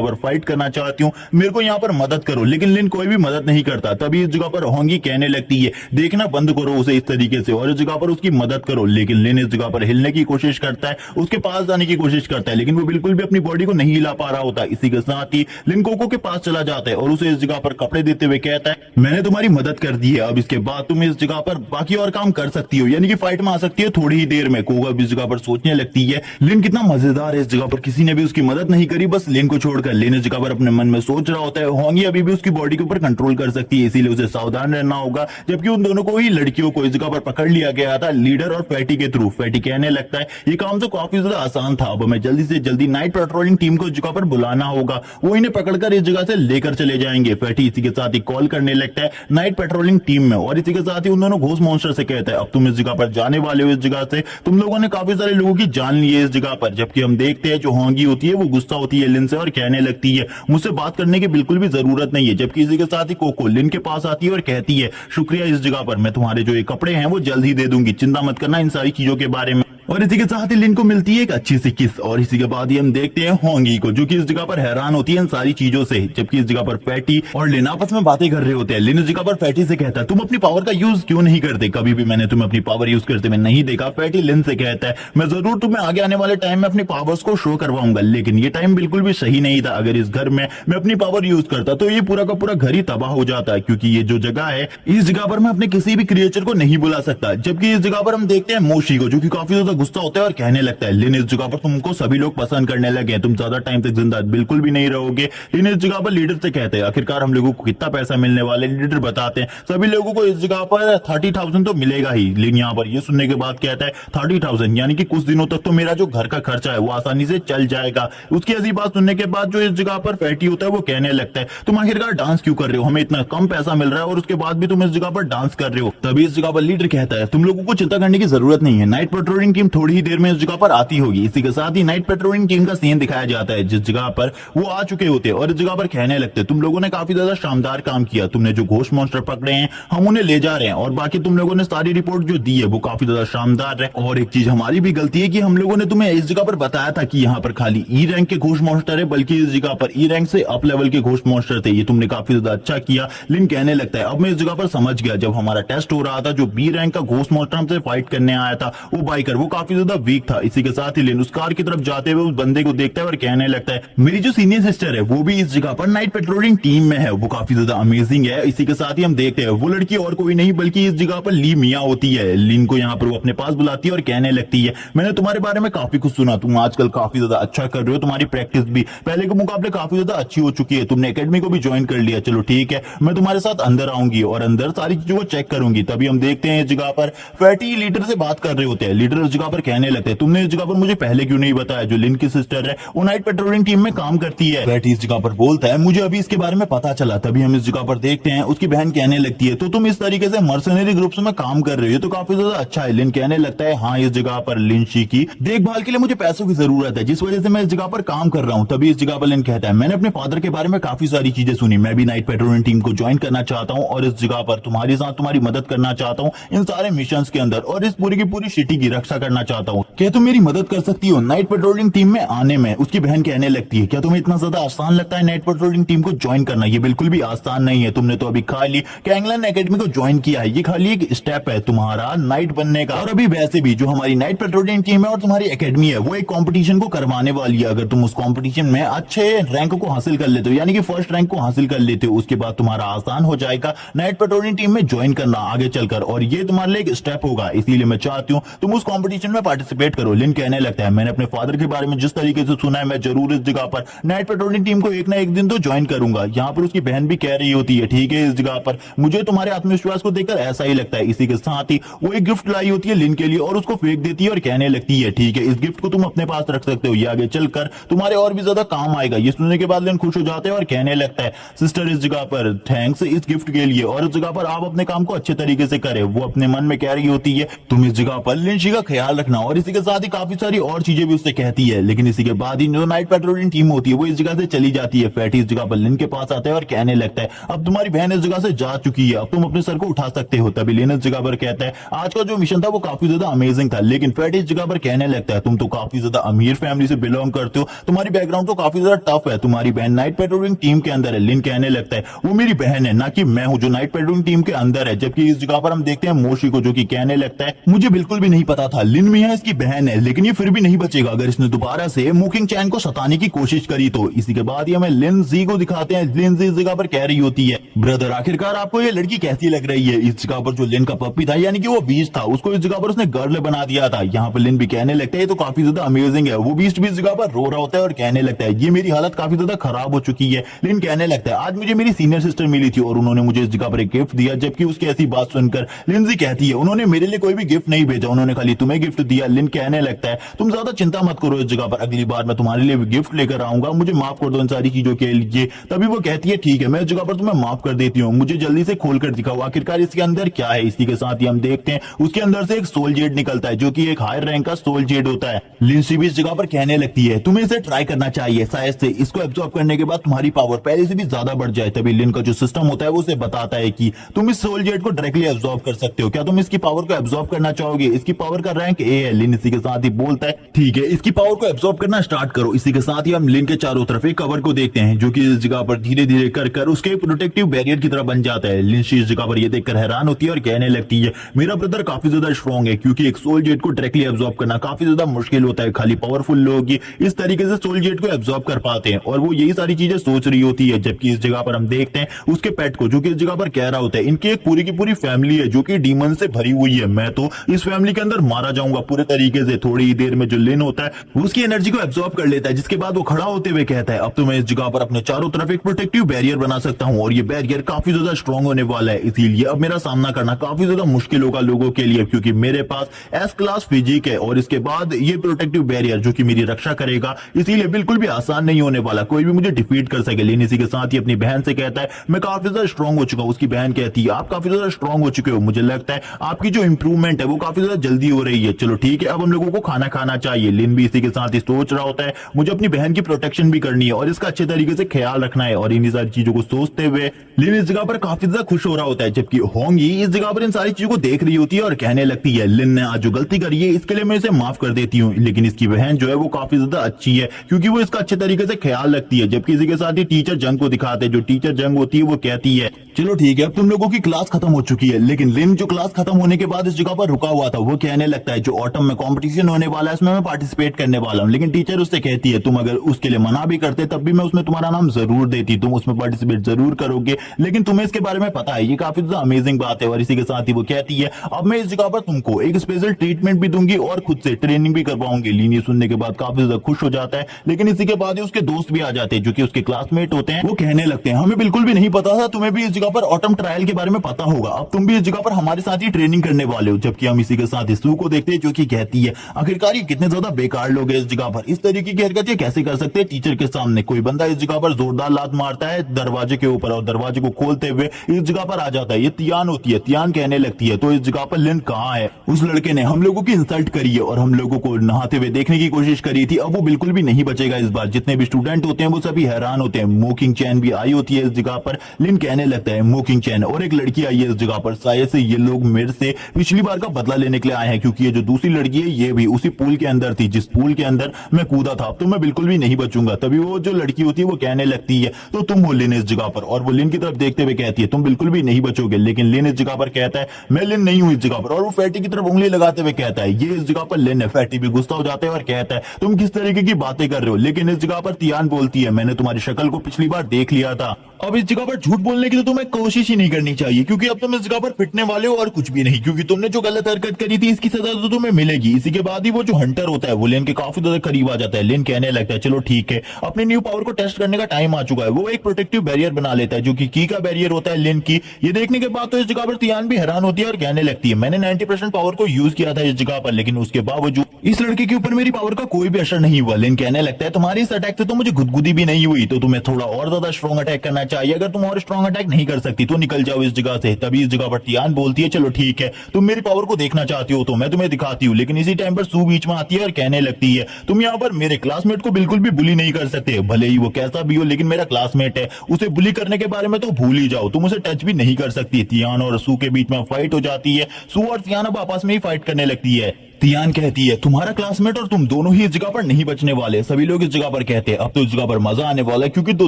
पर फाइट करना चाहती हूँ, मेरे को यहाँ पर मदद करो। लेकिन लिन कोई भी मदद नहीं करता। तभी इस जगह पर होंगी कहने लगती है देखना बंद करो उसे इस तरीके से और इस जगह पर उसकी मदद करो। लेकिन लिन इस जगह पर हिलने की कोशिश करता है, उसके पास जाने की कोशिश करता है, लेकिन वो बिल्कुल भी अपनी बॉडी को नहीं हिला पा रहा होता। इसी के साथ ही लिन कोको के पास चला जाता है और उसे इस जगह पर कपड़े देते हुए कहता है मैंने तुम्हारी मदद कर दी है, अब इसके बाद तुम इस जगह पर बाकी और काम कर सकती हो, यानी कि फाइट में आ सकती है थोड़ी ही देर में कोगा भी इस जगह पर सोचने लगती है लिन कितना मजेदार है, इस जगह पर किसी ने भी उसकी मदद नहीं करी, बस लिन को छोड़कर। लिन इस जगह पर अपने मन में सोच रहा होता है होंगी अभी भी उसकी बॉडी के ऊपर कंट्रोल कर सकती है, इसीलिए उसे सावधान रहना होगा। जबकि उन दोनों को ही लड़कियों को इस जगह पर पकड़ लिया गया था लीडर और फैटी के थ्रू। फैटी कहने लगता है ये काम तो काफी ज्यादा आसान था, अब हमें जल्दी से जल्दी नाइट पेट्रोलिंग टीम को इस जगह पर बुलाना होगा, वो इन्हें पकड़कर इस जगह से लेकर चले जाएंगे। फैटी इसी के साथ ही कॉल करने लगता है नाइट पेट्रोलिंग टीम में और इसी के साथ ही उन दोनों घोस्ट मॉन्स्टर से कहता है अब तुम इस जगह पर जाने वाले हो, इस जगह से तुम लोगों ने काफी सारे लोगों की जान ली है इस जगह पर। जबकि हम देखते हैं जो होंगी होती है वो गुस्सा होती है लिन से और कहने लगती है मुझसे बात करने की बिल्कुल भी जरूरत नहीं है। जबकि इसी के साथ ही कोको लिन के पास आती है और कहती है शुक्रिया इस जगह पर, मैं तुम्हारे जो ये कपड़े हैं वो जल्द ही दे दूंगी, चिंता मत करना इन सारी चीजों के बारे में। और इसी के साथ ही लिन को मिलती है एक अच्छी सी किस और इसी के बाद ही हम देखते हैं होंगी को जो कि इस जगह पर हैरान होती है इन सारी चीजों से। जबकि इस जगह पर फैटी और लिन आपस में बातें कर रहे होते हैं। लिन इस जगह पर फैटी से कहता है तुम अपनी पावर का यूज क्यों नहीं करते, कभी भी मैंने तुम्हें अपनी पावर यूज करते हुए नहीं देखा। फैटी लिन से कहता है मैं जरूर तुम्हें आगे आने वाले टाइम में अपनी पावर्स को शो करवाऊंगा, लेकिन ये टाइम बिल्कुल भी सही नहीं था। अगर इस घर में मैं अपनी पावर यूज करता तो ये पूरा का पूरा घर ही तबाह हो जाता है, क्योंकि ये जो जगह है इस जगह पर मैं अपने किसी भी क्रिएचर को नहीं बुला सकता। जबकि इस जगह पर हम देखते हैं मोशी को जो कि काफी ज्यादा गुस्सा होता है और कहने लगता है लिन इस जगह पर तुमको सभी लोग पसंद करने लगे, तुम ज्यादा टाइम तक जिंदा बिल्कुल भी नहीं रहोगे। लिन इस जगह पर लीडर से कहते हैं आखिरकार हम लोगों को कितना पैसा मिलने वाला है। लीडर बताते हैं सभी लोगों को इस जगह पर 30,000 तो मिलेगा ही। लिन यहाँ पर ये सुनने के बाद कहता है 30,000 यानी कि कुछ दिनों तक तो मेरा जो घर का खर्चा है वो आसानी से चल जाएगा। उसकी ऐसी बात सुनने के बाद जो इस जगह पर फैटी होता है वो कहने लगता है तुम आखिरकार डांस क्यों कर रहे हो, हमें इतना कम पैसा मिल रहा है और उसके बाद भी तुम इस जगह पर डांस कर रहे हो। तभी इस जगह पर लीडर कहता है तुम लोगों को चिंता करने की जरूरत नहीं है, नाइट पेट्रोलिंग टीम थोड़ी ही देर में इस जगह पर आती होगी। इसी के साथ ही नाइट पेट्रोलिंग टीम का सीन दिखाया जाता है जिस जगह पर वो आ चुके होते हैं और इस जगह पर कहने लगते हैं तुम लोगों ने काफी ज्यादा शानदार काम किया, तुमने जो घोस्ट मॉन्स्टर पकड़े हैं हम उन्हें ले जा रहे हैं और बाकी तुम लोगों ने सारी रिपोर्ट जो दी है वो काफी ज्यादा शानदार है। और एक चीज हमारी भी गलती है कि हम लोगों ने तुम्हें इस जगह पर बताया था कि यहाँ पर खाली ई रैंक के घोस्ट मॉन्स्टर है, बल्कि इस जगह पर ई रैंक से अप लेवल के घोस्ट मॉन्स्टर थे, ये तुमने काफी ज्यादा अच्छा किया। लिन कहने लगता है अब मैं इस जगह पर समझ गया, जब हमारा टेस्ट हो रहा था जो बी रैंक का घोस्ट मॉन्स्टर हमसे फाइट करने आया था वो बाइकर वो काफी ज्यादा वीक था। इसी के साथ ही लिन उस कार की तरफ जाते हुए उस बंदे को देखता है और कहने लगता है मेरी जो सीनियर सिस्टर है वो भी इस जगह पर नाइट पेट्रोलिंग टीम में है, वो काफी ज्यादा अमेजिंग है। इसी के साथ ही हम देखते हैं वो लड़की और कोई नहीं बल्कि इस जगह पर ली मिया होती है। लिन को यहाँ पर वो अपने पास बुलाती है और कहने लगती है मैंने तुम्हारे बारे में काफी कुछ सुना, तुम आजकल काफी ज्यादा अच्छा कर रहे हो, तुम्हारी प्रैक्टिस भी पहले के मुकाबले काफी ज्यादा अच्छी हो चुकी है, तुमने एकेडमी को भी ज्वाइन कर लिया, चलो ठीक है मैं तुम्हारे साथ अंदर आऊंगी और अंदर सारी चीजों को चेक करूंगी। तभी हम देखते हैं इस जगह पर फैटी लीडर से बात कर रहे होते हैं। लीडर इस जगह पर कहने लगते हैं तुमने इस जगह पर मुझे पहले क्यों नहीं बताया, जो लिन की सिस्टर है वो नाइट पेट्रोलिंग टीम में काम करती है। फैटी इस जगह पर बोलता है मुझे अभी इसके बारे में पता चला। तभी हम इस जगह पर देखते हैं उसकी बहन कहने लगती है तो तुम इस तरीके से मर्सनरी ग्रुप्स में काम कर रहे हो, ये तो काफी ज्यादा अच्छा है। लिन कहने लगता है हाँ इस जगह पर लिन शी की देखभाल के लिए मुझे पैसों की जरूरत है जिस वजह से मैं इस जगह पर काम कर रहा हूँ। तभी इस जगह पर लिन कहता है मैंने अपने फादर के बारे में काफी सारी चीजें सुनी, मैं भी नाइट पेट्रोलिंग टीम को ज्वाइन करना चाहता हूँ और इस जगह पर तुम्हारे साथ तुम्हारी मदद करना चाहता हूँ इन सारे मिशन के अंदर और इस पूरी की पूरी सिटी की रक्षा करना चाहता हूँ, क्या तुम मेरी मदद कर सकती हो नाइट पेट्रोलिंग टीम में आने में। उसकी बहन कहने लगती है क्या तुम्हें इतना ज्यादा आसान लगता है नाइट पेट्रोलिंग टीम को ज्वाइन करना, ये बिल्कुल भी आसान नहीं है, तुमने तो अभी खाली कैंगलन एकेडमी को ज्वाइन किया है, ये खाली एक स्टेप है तुम्हारा नाइट बनने का। और अभी वैसे भी जो हमारी नाइट पेट्रोलिंग टीम है और तुम्हारी एकेडमी है वो एक कंपटीशन को करवाने वाली है, अगर तुम उस कंपटीशन में अच्छे रैंक को हासिल कर लेते हो यानी कि फर्स्ट रैंक को हासिल कर लेते हो उसके बाद तुम्हारा आसान हो जाएगा नाइट पेट्रोलिंग टीम में ज्वाइन करना आगे चलकर, और ये तुम्हारे लिए एक स्टेप होगा, इसीलिए मैं चाहती हूँ तुम उस कंपटीशन में पार्टिसिपेट करो। लिन कहने लगता है मैंने अपने फादर के बारे में जिस तरीके से सुना है मैं जरूर इस जगह पर नाइट पेट्रोलिंग टीम को एक ना एक दिन तो ज्वाइन करूंगा। यहाँ पर उसकी बहन भी कह रही होती है ठीक है इस जगह पर मुझे तुम्हारे आत्मविश्वास को देखकर ऐसा ही लगता है। इसी के साथ ही वो एक गिफ्ट लाई होती है लिन के लिए और उसको फेंक देती है और कहने लगती है ठीक है इस गिफ्ट को तुम अपने पास रख सकते हो, ये आगे चलकर तुम्हारे और भी ज्यादा काम आएगा। ये सुनने के बाद लिन खुश हो जाते हैं और कहने लगता है सिस्टर इस जगह पर थैंक्स इस गिफ्ट के लिए और इस जगह पर आप अपने काम को अच्छे तरीके से करें। वो अपने मन में कह रही होती है तुम इस जगह पर लिन शी का ख्याल रखना और इसी के साथ ही काफी सारी और चीजें भी उससे कहती है। लेकिन इसी के बाद ही जो नाइट पेट्रोलिंग टीम होती है वो इस जगह से चली जाती है। फैटी इस जगह पर लिन के पास आता है और कहने लगता है अब तुम्हारी बहन इस जगह से जा चुकी है, अब तुम अपने सर को उठा सकते हो। तभी लिन इस जगह पर कहता है आज का जो मिशन था वो काफी ज्यादा अमेजिंग था, लेकिन फैटी इस जगह पर कहने लगता है तुम तो काफी ज्यादा अमीर फैमिली से बिलोंग करते हो, तुम्हारी बैकग्राउंड तो काफी ज्यादा टफ है, तुम्हारी बहन नाइट पेट्रोलिंग टीम के अंदर है। लिन कहने लगता है वो मेरी बहन है ना कि मैं हूं जो नाइट पेट्रोलिंग टीम के अंदर है। जबकि इस जगह पर हम देखते हैं मोशी को जो कि कहने लगता है मुझे बिल्कुल भी नहीं पता था लिन लिन मिया इसकी बहन है, लेकिन ये फिर भी नहीं बचेगा अगर इसने दोबारा से मुकिंग चैन को सताने की कोशिश करी तो। इसी के बाद ये हमें लिन जी को दिखाते हैं। लिन जी इस जगह पर कह रही होती है, ब्रदर आखिरकार आपको ये लड़की कैसी लग रही है। इस जगह पर जो लिन का पप्पी था यानी कि वो बीस्ट था, उसको इस जगह पर उसने गर्ल बना दिया था। यहाँ पर लिन भी कहने लगता है तो काफी ज्यादा अमेजिंग है। वो बीस्ट भी इस जगह पर रो रहा होता है और कहने लगता है ये मेरी हालत काफी ज्यादा खराब हो चुकी है। लिन कहने लगता है आज मुझे मेरी सीनियर सिस्टर मिली थी और उन्होंने मुझे इस जगह पर एक गिफ्ट दिया। जबकि उसकी ऐसी बात सुनकर लिंजी कहती है उन्होंने मेरे लिए कोई भी गिफ्ट नहीं भेजा, उन्होंने खाली तुम्हें गिफ्ट दिया। लिन कहने लगता है तुम ज्यादा चिंता मत करो इस जगह पर, अगली बार मैं तुम्हारे लिए गिफ्ट लेकर आऊंगा, मुझे माफ कर दो इन सारी चीजों के लिए। तभी वो कहती है ठीक है मैं इस जगह पर तुम्हें माफ कर देती हूँ, मुझे जल्दी से खोल कर दिखाओ आखिरकार इसके अंदर क्या है। इसी के साथ ही हम देखते हैं उसके अंदर से एक सोल जेड निकलता है जो कि एक हायर रैंक का सोल जेड होता है। लिंसी भी इस जगह पर कहने लगती है तुम्हें इसे ट्राई करना चाहिए, शायद से इसको एब्जॉर्ब करने के बाद तुम्हारी पावर पहले से भी ज्यादा बढ़ जाए। तभी लिन का जो सिस्टम होता है वो उसे बताता है कि तुम इस सोल जेड को डायरेक्टली एब्जॉर्ब कर सकते हो, क्या तुम इसकी पावर को एब्जॉर्ब करना चाहोगे। इसकी पावर का रैंक ए है। लिन इसी के साथ ही बोलता है ठीक है इसकी पावर को एब्जॉर्ब करना स्टार्ट करो। इसी के साथ ही हम लिन के चारों तरफ एक कवर को देखते हैं जो कि इस जगह पर धीरे धीरे कर उसके प्रोटेक्टिव बैरियर की तरह बन जाता है। लिंसी इस जगह पर ये देखकर हैरान होती है और कहने लगती है मेरा ब्रदर काफी ज्यादा स्ट्रॉन्ग है, क्योंकि एक सोल जेट को डायरेक्टली एब्जॉर्ब करना काफी ज्यादा मुश्किल होता है, खाली पावरफुल लोग ही इस तरीके से सोल जेट को एब्जॉर्ब कर पाते हैं। और वो यही सारी चीजें सोच रही होती है। जबकि इस जगह पर हम देखते हैं उसके पेट को जो कि इस जगह पर कह रहा होता है इनकी एक पूरी की पूरी फैमिली है जो कि डीमन से भरी हुई है, मैं तो इस फैमिली के अंदर मारा जाऊंगा पूरे तरीके से। थोड़ी ही देर में जो लिन होता है उसकी एनर्जी को एब्जॉर्ब कर लेता है, जिसके बाद वो खड़ा होते हुए कहता है अब तो मैं इस जगह पर अपने चारों तरफ एक प्रोटेक्टिव बैरियर बना सकता हूं और ये बैरियर काफी ज्यादा स्ट्रॉन्ग होने वाला है, इसीलिए अब मेरा सामना करना काफी ज्यादा मुश्किल होगा लोगों के लिए, क्योंकि मेरे पास एस क्लास फिजिक है और इसके बाद ये प्रोटेक्टिव बैरियर जो कि मेरी रक्षा करेगा, इसीलिए बिल्कुल भी आसान नहीं होने वाला, कोई भी मुझे डिफीट कर सके। लेकिन इसी के साथ ही अपनी बहन से कहता है मैं काफी ज्यादा स्ट्रॉन्ग हो चुका हूं। उसकी बहन कहती है आप काफी ज्यादा स्ट्रॉन्ग हो चुके हो, मुझे लगता है आपकी जो इंप्रूवमेंट है वो काफी ज्यादा जल्दी हो रही है, चलो ठीक है अब हम लोगों को खाना खाना चाहिए। लिन भी इसी के साथ ही सोच रहा होता है मुझे अपनी बहन की प्रोटेक्शन भी करनी है और इसका अच्छे तरीके से ख्याल रखना है। और इन सारी चीजों को सोचते हुए लिन इस जगह पर काफी ज्यादा खुश हो रहा होता है, जबकि होंगी इस जगह पर इन सारी चीजों को देख रही होती है और कहने लगती है लिन ने आज जो गलती करी है इसके लिए मैं इसे माफ कर देती हूँ। लेकिन इसकी बहन जो है वो काफी ज्यादा अच्छी है क्योंकि वो इसका अच्छे तरीके से ख्याल रखती है। जबकि इसी के साथ ही टीचर जंग को दिखाते हैं। जो टीचर जंग होती है वो कहती है चलो ठीक है अब तुम लोगों की क्लास खत्म हो चुकी है। लेकिन लिन जो क्लास खत्म होने के बाद इस जगह पर रुका हुआ था वो कहने लगता है जो ऑटम में कंपटीशन होने वाला है इसमें मैं पार्टिसिपेट करने वाला हूँ। लेकिन टीचर उससे कहती है तुम अगर उसके लिए मना भी करते तब भी मैं उसमें तुम्हारा नाम जरूर देती, तुम उसमें पार्टिसिपेट जरूर करोगे, लेकिन तुम्हें इसके बारे में पता है ये काफी ज्यादा अमेजिंग बात है। और इसी के साथ ही वो कहती है अब मैं इस जगह पर तुमको एक स्पेशल ट्रीटमेंट भी दूंगी और खुद से ट्रेनिंग भी करवाऊंगी। लिन ये सुनने के बाद काफी ज्यादा खुश हो जाता है। लेकिन इसी के बाद ही उसके दोस्त भी आ जाते हैं जो कि उसके क्लासमेट होते हैं। वो कहने लगते हैं हमें बिल्कुल भी नहीं पता था, तुम्हें भी इस जगह पर ऑटम ट्रायल के बारे में पता होगा, अब तुम भी इस जगह पर हमारे साथ ही ट्रेनिंग करने वाले हो। जबकि हम इसी के साथ ही सू को देखते हैं जो कि कहती है आखिरकार ये कितने ज्यादा बेकार लोग हैं इस जगह पर, इस तरीके की हरकत ये कैसे कर सकते हैं टीचर के सामने। कोई बंदा इस जगह पर जोरदार लात मारता है दरवाजे के ऊपर और दरवाजे को खोलते हुए इस जगह पर आ जाता है। ये तियान होती है। तियान कहने लगती है तो इस जगह पर लिन कहाँ है, उस लड़के ने हम लोगों की इंसल्ट करी है और हम लोगों को नहाते हुए देखने की कोशिश करी थी, अब वो बिल्कुल भी नहीं बचेगा इस बार। जितने भी स्टूडेंट होते हैं वो सभी हैरान होते हैं। मोकिंग चैन भी आई होती है इस जगह पर। लिन कहने लगता है मोकिंग चैन और एक लड़की आई है इस जगह पर, शायद से ये लोग मेरे से पिछली बार का बदला लेने के लिए आए हैं, क्योंकि ये जो दूसरी लड़की है ये भी उसी पूल के अंदर थी जिस पूल के अंदर मैं कूदा था, अब तो मैं बिल्कुल भी नहीं बचूंगा। तभी वो जो लड़की होती है वो कहने लगती है तो तुम हो लिन इस जगह पर, और वो लिन की तरफ देखते हुए कहती है तुम बिल्कुल भी नहीं बचोगे। लेकिन लिन इस जगह पर कहता है मैं लिन नहीं हूं इस जगह पर, और वो फैटी की तरफ उंगली लगाते हुए कहता है ये इस जगह पर लिन है। फैटी भी गुस्सा हो जाता है और कहता है तुम किस तरीके की बातें कर रहे हो। लेकिन इस जगह पर तियान बोलती है मैंने तुम्हारी शक्ल को पिछली बार देख लिया था, अब इस जगह पर झूठ बोलने की तो तुम्हें कोशिश ही नहीं करनी चाहिए, क्योंकि अब तुम इस जगह पर पिटने वाले हो और कुछ भी नहीं, क्योंकि तुमने जो गलत हरकत करी थी इसकी सजा तो तुम्हें मिलेगी। इसी के बाद ही वो जो हंटर होता है वो लिन के काफी ज्यादा करीब आ जाता है। लिन कहने लगता है चलो ठीक है अपनी न्यू पावर को टेस्ट करने का टाइम आ चुका है। वो एक प्रोटेक्टिव बैरियर बना लेता है जो कि की का बैरियर होता है लिन की। ये देखने के बाद तो इस जगह पर तियान भी हैरान होती है और कहने लगती है मैंने 90% पावर को यूज किया था इस जगह पर, लेकिन उसके बावजूद इस लड़के के ऊपर मेरी पावर का कोई भी असर नहीं हुआ। लिन कहने लगता है तुम्हारी इस अटैक से तो मुझे गुदगुदी भी नहीं हुई, तो तुम्हें थोड़ा और ज्यादा स्ट्रॉन्ग अटैक करना चाहिए। अगर तुम और स्ट्रॉन्ग अटैक नहीं कर सकती तो निकल जाओ इस जगह से। तभी इस जगह पर तियान बोलती है चलो ठीक है तुम मेरी पावर को देखना चाहती हो तो मैं तुम्हें दिखाती हूँ। लेकिन इसी टाइम पर सू बीच में आती है और कहने लगती है तुम यहाँ पर मेरे क्लासमेट को बिल्कुल भी बुली नहीं कर सकते, भले ही वो कैसा भी हो लेकिन मेरा क्लासमेट है, उसे बुली करने के बारे में तो भूल ही जाओ, तुम उसे टच भी नहीं कर सकती। तियान और सू के बीच में फाइट हो जाती है। सू और तियान अब आपस में ही फाइट करने लगती है। तियान कहती है तुम्हारा क्लासमेट और तुम दोनों ही इस जगह पर नहीं बचने वाले। सभी लोग इस जगह पर कहते हैं अब तो इस जगह पर मजा आने वाला है क्योंकि दो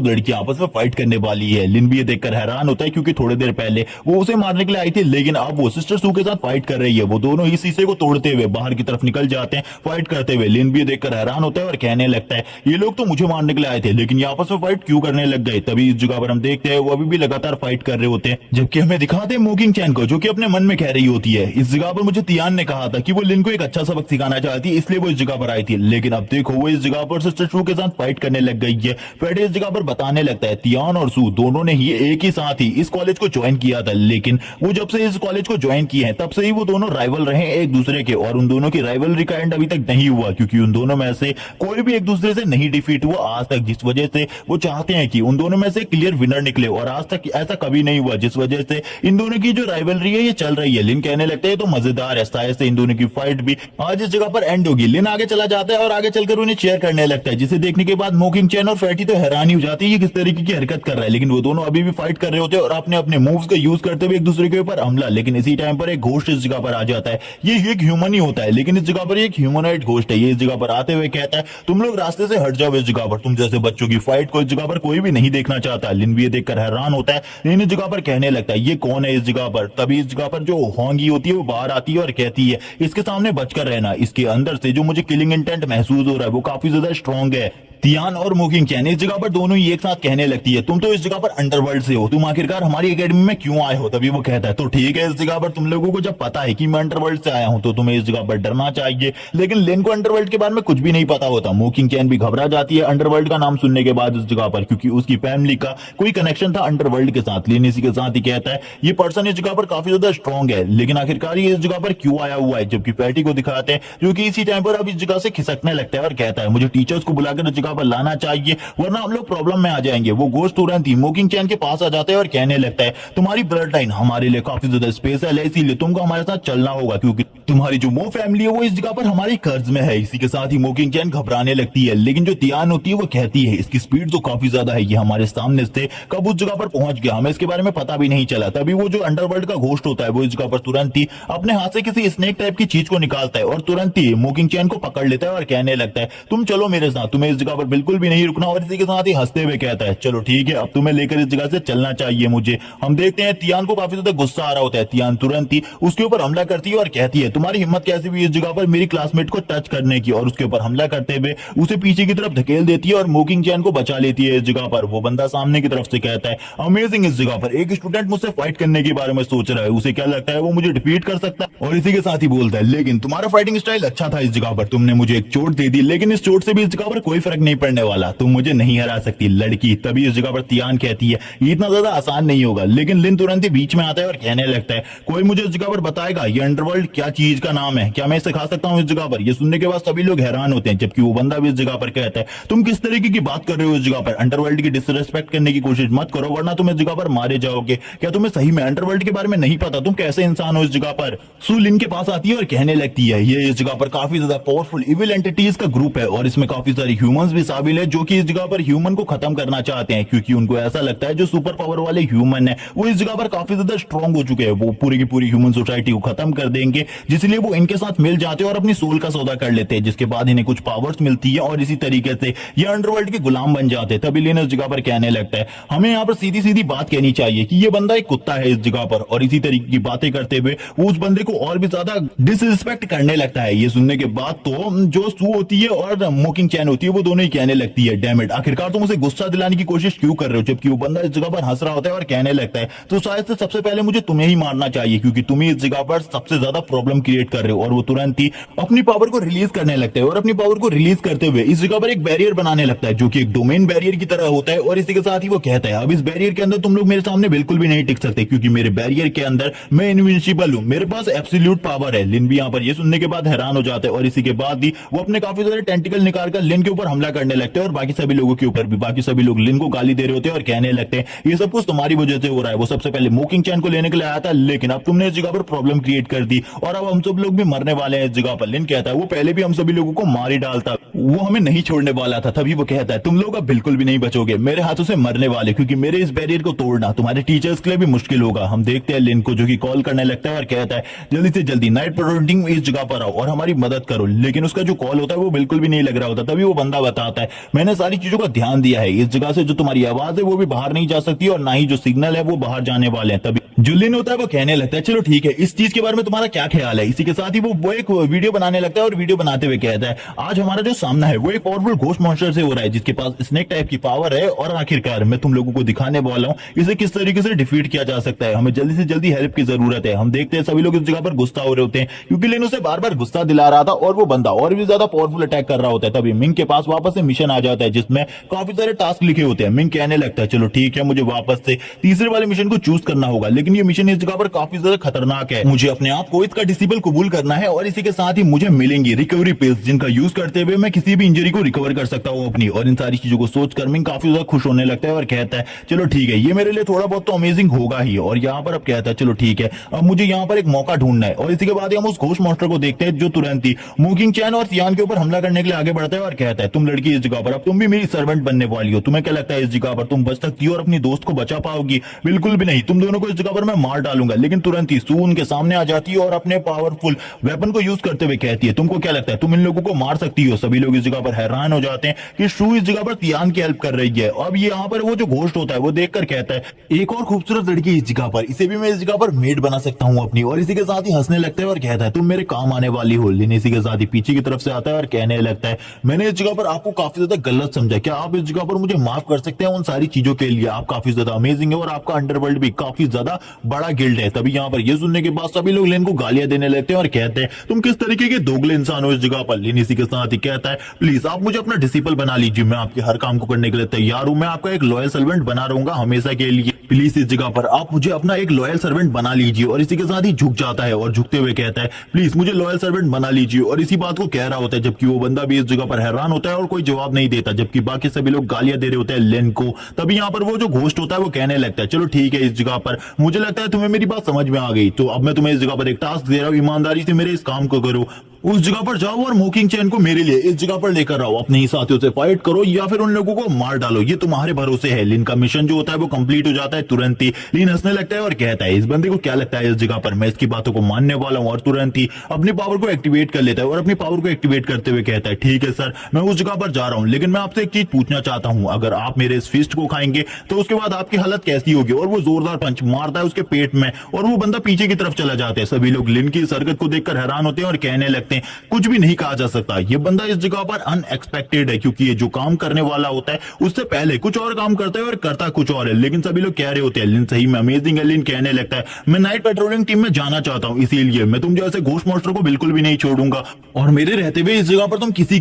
लड़कियां आपस में फाइट करने वाली है। लिन भी ये देखकर हैरान होता है क्योंकि थोड़ी देर पहले वो उसे मारने के लिए आई थी, लेकिन अब वो सिस्टर सू के साथ फाइट कर रही है। वो दोनों ही शीशे को तोड़ते हुए बाहर की तरफ निकल जाते हैं फाइट करते हुए। लिन भी ये देखकर हैरान होता है और कहने लगता है ये लोग तो मुझे मारने के लिए आए थे लेकिन ये आपस में फाइट क्यों करने लग गए। तभी इस जगह पर हम देखते हैं वो अभी भी लगातार फाइट कर रहे होते हैं, जबकि हमें दिखाते हैं मोकिंग चैन को जो कि अपने मन में कह रही होती है इस जगह पर मुझे तियान ने कहा था कि वो लिन को एक अच्छा सबक सिखाना चाहती है इसलिए वो इस जगह पर आई थी। लेकिन अब देखो वो इस जगह पर सिस्टर सू के साथ फाइट करने लग गई है। फ्रेडी इस जगह पर बताने लगता है तियान और सू दोनों ने ही एक ही साथ ही इस कॉलेज को ज्वाइन किया था, लेकिन वो जब से इस कॉलेज को ज्वाइन किए हैं तब से ही वो दोनों राइवल रहे एक दूसरे के, और उन दोनों की राइवलरी का एंड अभी तक नहीं हुआ क्योंकि उन दोनों में से कोई भी एक दूसरे से नहीं डिफीट हुआ आज तक, जिस वजह से वो चाहते हैं कि उन दोनों में से क्लियर विनर निकले, और आज तक ऐसा कभी नहीं हुआ, जिस वजह से इन दोनों की जो राइवलरी है ये चल रही है। लिन कहने लगते हैं तो मजेदार है, शायद से इन दोनों की फाइट भी आज इस जगह पर एंड होगी। लिन आगे चला जाता है और आगे चलकर उन्हें चेयर करने लगता है, जिसे देखने के बाद मोकिंग चैन और फैटी तो हैरान ही हो जाती है ये किस तरीके की हरकत कर रहा है, लेकिन वो दोनों अभी भी फाइट कर रहे होते हैं और अपने अपने मूव्स का यूज करते हुए एक दूसरे के ऊपर हमला। लेकिन इसी टाइम पर एक घोस्ट इस जगह पर आ जाता है। ये एक ह्यूमन ही होता है लेकिन इस जगह पर एक ह्यूमनॉइड घोस्ट है। ये इस जगह पर आते हुए कहता है तुम लोग रास्ते से हट जाओ, इस जगह पर तुम जैसे बच्चों की फाइट को इस जगह पर कोई भी नहीं देखना चाहता। लिन भी ये देखकर हैरान होता है। लिन इस जगह पर कहने लगता है ये कौन है इस जगह पर। तभी इस जगह पर जो होंगी होती है वो बाहर आती है और कहती है इसके सामने बचकर रहना, इसके अंदर से जो मुझे किलिंग इंटेंट महसूस हो रहा है वो काफी ज्यादा स्ट्रांग है। तियान और मोकिंग चैन इस जगह पर दोनों ही एक साथ कहने लगती है तुम तो इस जगह पर अंडरवर्ल्ड से हो, तुम आखिरकार हमारी एकेडमी में क्यों आए हो। तभी वो कहता है तो ठीक है, इस जगह पर तुम लोगों को जब पता है कि मैं अंडरवर्ल्ड से आया हूं तो तुम्हें इस जगह पर डरना चाहिए। लेकिन लिन को अंडरवर्ल्ड के बारे में कुछ भी नहीं पता होता। मोकिंग चैन भी घबरा जाती है अंडरवर्ल्ड का नाम सुनने के बाद इस जगह पर, क्योंकि उसकी फैमिली का कोई कनेक्शन था अंडरवर्ल्ड के साथ। लिन इसी के साथ ही कहता है ये पर्सन इस जगह पर काफी ज्यादा स्ट्रॉन्ग है, लेकिन आखिरकार ये इस जगह पर क्यों आया हुआ है। जबकि फैटी को दिखाते हैं जो कि इसी टाइम पर अब इस जगह से खिसकने लगता है और कहता है मुझे टीचर्स को बुलाकर इस जगह पर लाना चाहिए वरना हम लोग प्रॉब्लम में आ जाएंगे। वो घोस्ट तुरंत ही मोकिंग चैन के पास आ जाता है और कहने लगता है तुम्हारी ब्लड लाइन हमारे लिए काफी ज्यादा स्पेशल है, इसीलिए तुमको हमारे साथ चलना होगा क्योंकि तुम्हारी जो मो फैमिली है वो इस जगह पर हमारी कर्ज में है। इसी के साथ ही मोकिंग चैन घबराने लगती है, लेकिन जो तियान होती है वो कहती है इसकी स्पीड तो काफी ज्यादा है, ये हमारे सामने से कब उस जगह पर पहुंच गया हमें इसके बारे में पता भी नहीं चला। तभी वो जो अंडरवर्ल्ड का घोस्ट होता है वो इस जगह पर तुरंत ही अपने हाथ से किसी स्नेक टाइप की चीज को निकालता है और तुरंत ही मोकिंग चैन को पकड़ लेता है और कहने लगता है तुम चलो मेरे साथ, तुम्हें इस जगह पर बिल्कुल भी नहीं रुकना। और इसी के साथ ही हंसते हुए कहता है चलो ठीक है अब तुम्हें लेकर इस जगह से चलना चाहिए मुझे। हम देखते हैं तियान को काफी ज्यादा गुस्सा आ रहा होता है। तियान तुरंत ही उसके ऊपर हमला करती है और कहती है तुम्हारी हिम्मत कैसे हुई इस जगह पर मेरी क्लासमेट को टच करने की, और उसके ऊपर हमला करते हुए उसे पीछे की तरफ धकेल देती है और मोकिंग चैन को बचा लेती है। इस जगह पर वो बंदा सामने की तरफ से कहता है अमेजिंग, इस जगह पर एक स्टूडेंट मुझसे फाइट करने के बारे में सोच रहा है, उसे क्या लगता है वो मुझे डिफीट कर सकता है। और इसी के साथ ही बोलता है लेकिन तुम्हारा फाइटिंग स्टाइल अच्छा था इस जगह पर, तुमने मुझे एक चोट दे दी लेकिन इस चोट से भी इस जगह पर कोई फर्क नहीं पड़ने वाला, तुम मुझे नहीं हरा सकती लड़की। तभी इस जगह पर तियान कहती है ये इतना ज्यादा आसान नहीं होगा, लेकिन लिन तुरंत ही बीच में आता है और कहने लगता है कोई मुझे इस जगह पर बताएगा ये अंडरवर्ल्ड क्या चीज का नाम है, क्या मैं इसे खा सकता हूँ इस जगह पर। ये सुनने के बाद सभी लोग हैरान होते हैं, जबकि वो बंदा भी इस जगह पर कहता है तुम किस तरीके की बात कर रहे हो इस जगह पर, अंडरवर्ल्ड की डिसरेस्पेक्ट करने की कोशिश मत करो वरना तुम इस जगह पर मारे जाओगे। क्या तुम्हें सही में अंडरवर्ल्ड के बारे में नहीं पता, तुम कैसे इंसान हो इस जगह पर। सू लिन के पास आती है और कहने लगती है ये इस जगह पर काफी ज्यादा पावरफुल इविल एंटिटीज का ग्रुप है और इसमें काफी सारे ह्यूमंस भी शामिल है जो कि इस जगह पर ह्यूमन को खत्म करना चाहते हैं, क्योंकि उनको ऐसा लगता है जो सुपर पावर वाले ह्यूमन है वो इस जगह पर काफी ज्यादा स्ट्रांग हो चुके हैं, वो पूरी की पूरी ह्यूमन सोसाइटी को खत्म कर देंगे, जिसलिए वो इनके साथ मिल जाते हैं और अपनी सोल का सौदा कर लेते हैं, जिसके बाद इन्हें कुछ पावर्स मिलती है और इसी तरीके से ये अंडरवर्ल्ड के गुलाम बन जाते हैं। तभी लिन इस जगह पर कहने लगता है हमें यहाँ पर सीधी सीधी बात कहनी चाहिए कि ये बंदा एक कुत्ता है इस जगह पर, और इसी तरीके की बातें करते हुए वो उस बंदे को और भी ज्यादा डिसरिस्पेक्ट करने लगता है। ये सुनने के बाद तो जो सू होती है और मोकिंग चैन होती है वो दोनों ही कहने लगती है डैम इट, आखिरकार तुम उसे गुस्सा दिलाने की कोशिश क्यों कर रहे हो। जबकि वो बंदा इस जगह पर हंस रहा होता है और कहने लगता है तो शायद से सबसे पहले मुझे तुम्हें ही मारना चाहिए क्योंकि तुम ही इस जगह पर सबसे ज्यादा प्रॉब्लम क्रिएट कर रहे हो। और वो तुरंत ही अपनी पावर को रिलीज करने लगता है और अपनी पावर को रिलीज करते हुए इस जगह पर एक बैरियर बनाने लगता है जो कि एक डोमेन बैरियर की तरह होता है। और इसी के साथ ही वो कहता है अब इस बैरियर के अंदर तुम लोग मेरे सामने बिल्कुल भी नहीं टिक सकते क्योंकि मेरे बैरियर के अंदर मैं इनविंसिबल हूं, मेरे पास एब्सोल्यूट पावर है। लिन भी यहाँ पर ये सुनने के बाद हैरान हो जाता है और इसी के बाद ही वो अपने काफी सारे टेंटिकल निकालकर लिन के ऊपर हमला करने लगते हैं और बाकी सभी लोगों के ऊपर भी। बाकी सभी लोग लिन को गाली दे रहे होते हैं और कहने लगते हैं ये सब कुछ तुम्हारी वजह से हो रहा है। वो सबसे पहले मोकिंग चैन को लेने के लिए आया था, लेकिन अब तुमने इस जगह पर प्रॉब्लम क्रिएट कर दी और अब हम सब लोग भी मरने वाले हैं इस जगह पर। लिन कहता है वो पहले भी हम सभी लोगों को मार ही डालता, वो हमें नहीं छोड़ने वाला था। तभी वो कहता है तुम लोग अब बिल्कुल भी नहीं बचोगे, मेरे हाथों से मरने वाले, क्योंकि मेरे इस बैरियर को तोड़ना तुम्हारे टीचर्स के लिए भी मुश्किल होगा। हम देखते हैं लिन को जो कि कॉल करने लगता है और कहता है जल्दी से जल्दी नाइट पेट्रोलिंग इस जगह पर आओ और हमारी मदद करो। लेकिन उसका जो कॉल होता है वो बिल्कुल भी नहीं लग रहा होता। तभी वो बंदा बताता है मैंने सारी चीजों का ध्यान दिया है, इस जगह से जो तुम्हारी आवाज है वो भी बाहर नहीं जा सकती और ना ही जो सिग्नल है वो बाहर जाने वाले हैं। तभी जो लिन होता है वो कहने लगता है चलो ठीक है, इस चीज के बारे में तुम्हारा क्या ख्याल है। इसी के साथ ही वो एक वीडियो बनाने लगता है और वीडियो बनाते हुए कहता है आज हमारा जो सामना है वो एक पावरफुल घोस्ट मॉन्स्टर से हो रहा है जिसके पास स्नेक टाइप की पावर है और आखिरकार मैं तुम लोगों को दिखाने वाला हूँ इसे किस तरीके से डिफीट किया जा सकता है। हमें जल्दी से जल्दी हेल्प की जरूरत है। हम देखते हैं सभी लोग इस जगह पर गुस्सा हो रहे होते हैं क्योंकि लिन उसे बार बार गुस्सा दिला रहा था और वो बंदा और भी ज्यादा पावरफुल अटैक कर रहा होता है। तभी मिंग के पास वापस से मिशन आ जाता है जिसमें काफी सारे टास्क लिखे होते हैं। मिंग कहने लगता है चलो ठीक है, मुझे वापस से तीसरे वाले मिशन को चूज करना होगा, लेकिन ये मिशन इस जगह पर काफी ज्यादा खतरनाक है। मुझे अपने आप को इसका डिसेबल कबूल करना है और इसी के साथ ही मुझे मिलेंगी रिकवरी पिल्स जिनका यूज करते हुए मैं किसी भी इंजरी को रिकवर कर सकता हूँ अपनी। और इन सारी चीजों को सोचकर मिंग काफी ज्यादा खुश होने लगता है और कहता है चलो ठीक है, ये मेरे लिए थोड़ा बहुत तो अमेजिंग होगा ही। और यहाँ पर अब कहता है चलो ठीक है, अब मुझे यहाँ पर एक मौका ढूंढना है। और इसी के बाद ही हम उस घोस्ट मॉन्स्टर को देखते हैं जो तुरंत ही मोकिंग चैन और सियान के ऊपर हमला करने के लिए आगे बढ़ता है और कहता है तुम लड़की इस जगह पर अब तुम भी मेरी सर्वेंट बनने वाली हो, तुम्हें क्या लगता है इस जगह पर तुम बच सकती हो और अपनी दोस्त को बचा पाओगी? बिल्कुल भी नहीं, तुम दोनों को इस जगह पर मैं मार डालूंगा। लेकिन तुरंत ही सू उनके सामने आ जाती है और अपने पावरफुल वेपन को यूज करते हुए कहती है तुमको क्या लगता है तुम इन लोगों को मार सकती हो? सभी लोग इस जगह पर हैरान हो जाते हैं कि शू इस जगह पर तियान की हेल्प कर रही है। अब ये यहाँ पर वो जो घोस्ट होता है वो देखकर कहता है एक और खूबसूरत लड़की इस जगह पर, इसे भी मैं इस जगह पर मेड बना सकता हूँ अपनी। और इसी के साथ ही हंसने लगता है और कहता है तुम मेरे काम आने वाली हो। लेकिन इसी के साथ ही पीछे की तरफ से आता है और कहने लगता है मैंने इस जगह पर आपको काफी ज्यादा गलत समझा, क्या आप इस जगह पर मुझे माफ कर सकते हैं उन सारी चीजों के लिए? आप काफी ज्यादा अमेजिंग है और आपका अंडरवर्ल्ड भी काफी ज्यादा बड़ा गिल्ड है। तभी यहाँ पर ये सुनने के बाद सभी लोग लिन को गालियां देने लगते हैं और कहते हैं तुम किस तरीके के दोगले इंसान हो इस जगह पर। लिन इसी के साथ ही कहता है प्लीज आप मुझे अपना डिसिपल बना लीजिए, मैं आपके हर काम को करने के लिए तैयार हूं, मैं आपका एक लॉयल सर्वेंट बना रहूंगा हमेशा के लिए, प्लीज इस जगह पर आप मुझे अपना एक लॉयल सर्वेंट बना लीजिए। और इसी के साथ ही झुक जाता है और झुकते हुए कहता है प्लीज मुझे लॉयल सर्वेंट बना लीजिए। और इसी बात को कह रहा होता है जबकि वो बंदा भी इस जगह पर हैरान होता है और कोई जवाब नहीं देता, जबकि बाकी सभी लोग गालियां दे रहे होते हैं लिन को। तभी यहाँ पर वो जो घोस्ट होता है वो कहने लगता है चलो ठीक है, इस जगह पर मुझे लगता है तुम्हें मेरी बात समझ में आ गई, तो अब मैं तुम्हें इस जगह पर एक टास्क दे रहा हूँ, ईमानदारी से मेरे इस काम को करो। उस जगह पर जाओ और मोकिंग चैन को मेरे लिए इस जगह पर लेकर आओ, अपने ही साथियों से फाइट करो या फिर उन लोगों को मार डालो, ये तुम्हारे भरोसे है। लिन का मिशन जो होता है वो कंप्लीट हो जाता है तुरंत ही। लिन हंसने लगता है और कहता है इस बंदे को क्या लगता है इस जगह पर मैं इसकी बातों को मानने वाला हूँ। और तुरंत ही अपनी पावर को एक्टिवेट कर लेता है और अपनी पावर को एक्टिवेट करते हुए कहता है ठीक है सर, मैं उस जगह पर जा रहा हूँ, लेकिन मैं आपसे एक चीज पूछना चाहता हूँ, अगर आप मेरे इस फिस्ट को खाएंगे तो उसके बाद आपकी हालत कैसी होगी? और वो जोरदार पंच मारता है उसके पेट में और वो बंदा पीछे की तरफ चला जाता है। सभी लोग लिन की इस हरकत को देखकर हैरान होते हैं और कहने लगते हैं कुछ भी नहीं कहा जा सकता, ये बंदा इस जगह पर अनएक्सपेक्टेड है, क्योंकि ये जो काम करने वाला होता है उससे पहले कुछ और काम करता है और करता कुछ और है। लेकिन सभी लोग कह रहे होते हैं लिन सही में अमेजिंग है। लिन कहने लगता है मैं नाइट पेट्रोलिंग टीम में जाना चाहता हूं, इसीलिए मैं तुम जैसे घोस्ट मॉन्स्टर को बिल्कुल भी नहीं छोड़ूंगा और मेरे रहते हुए इस जगह पर तुम किसी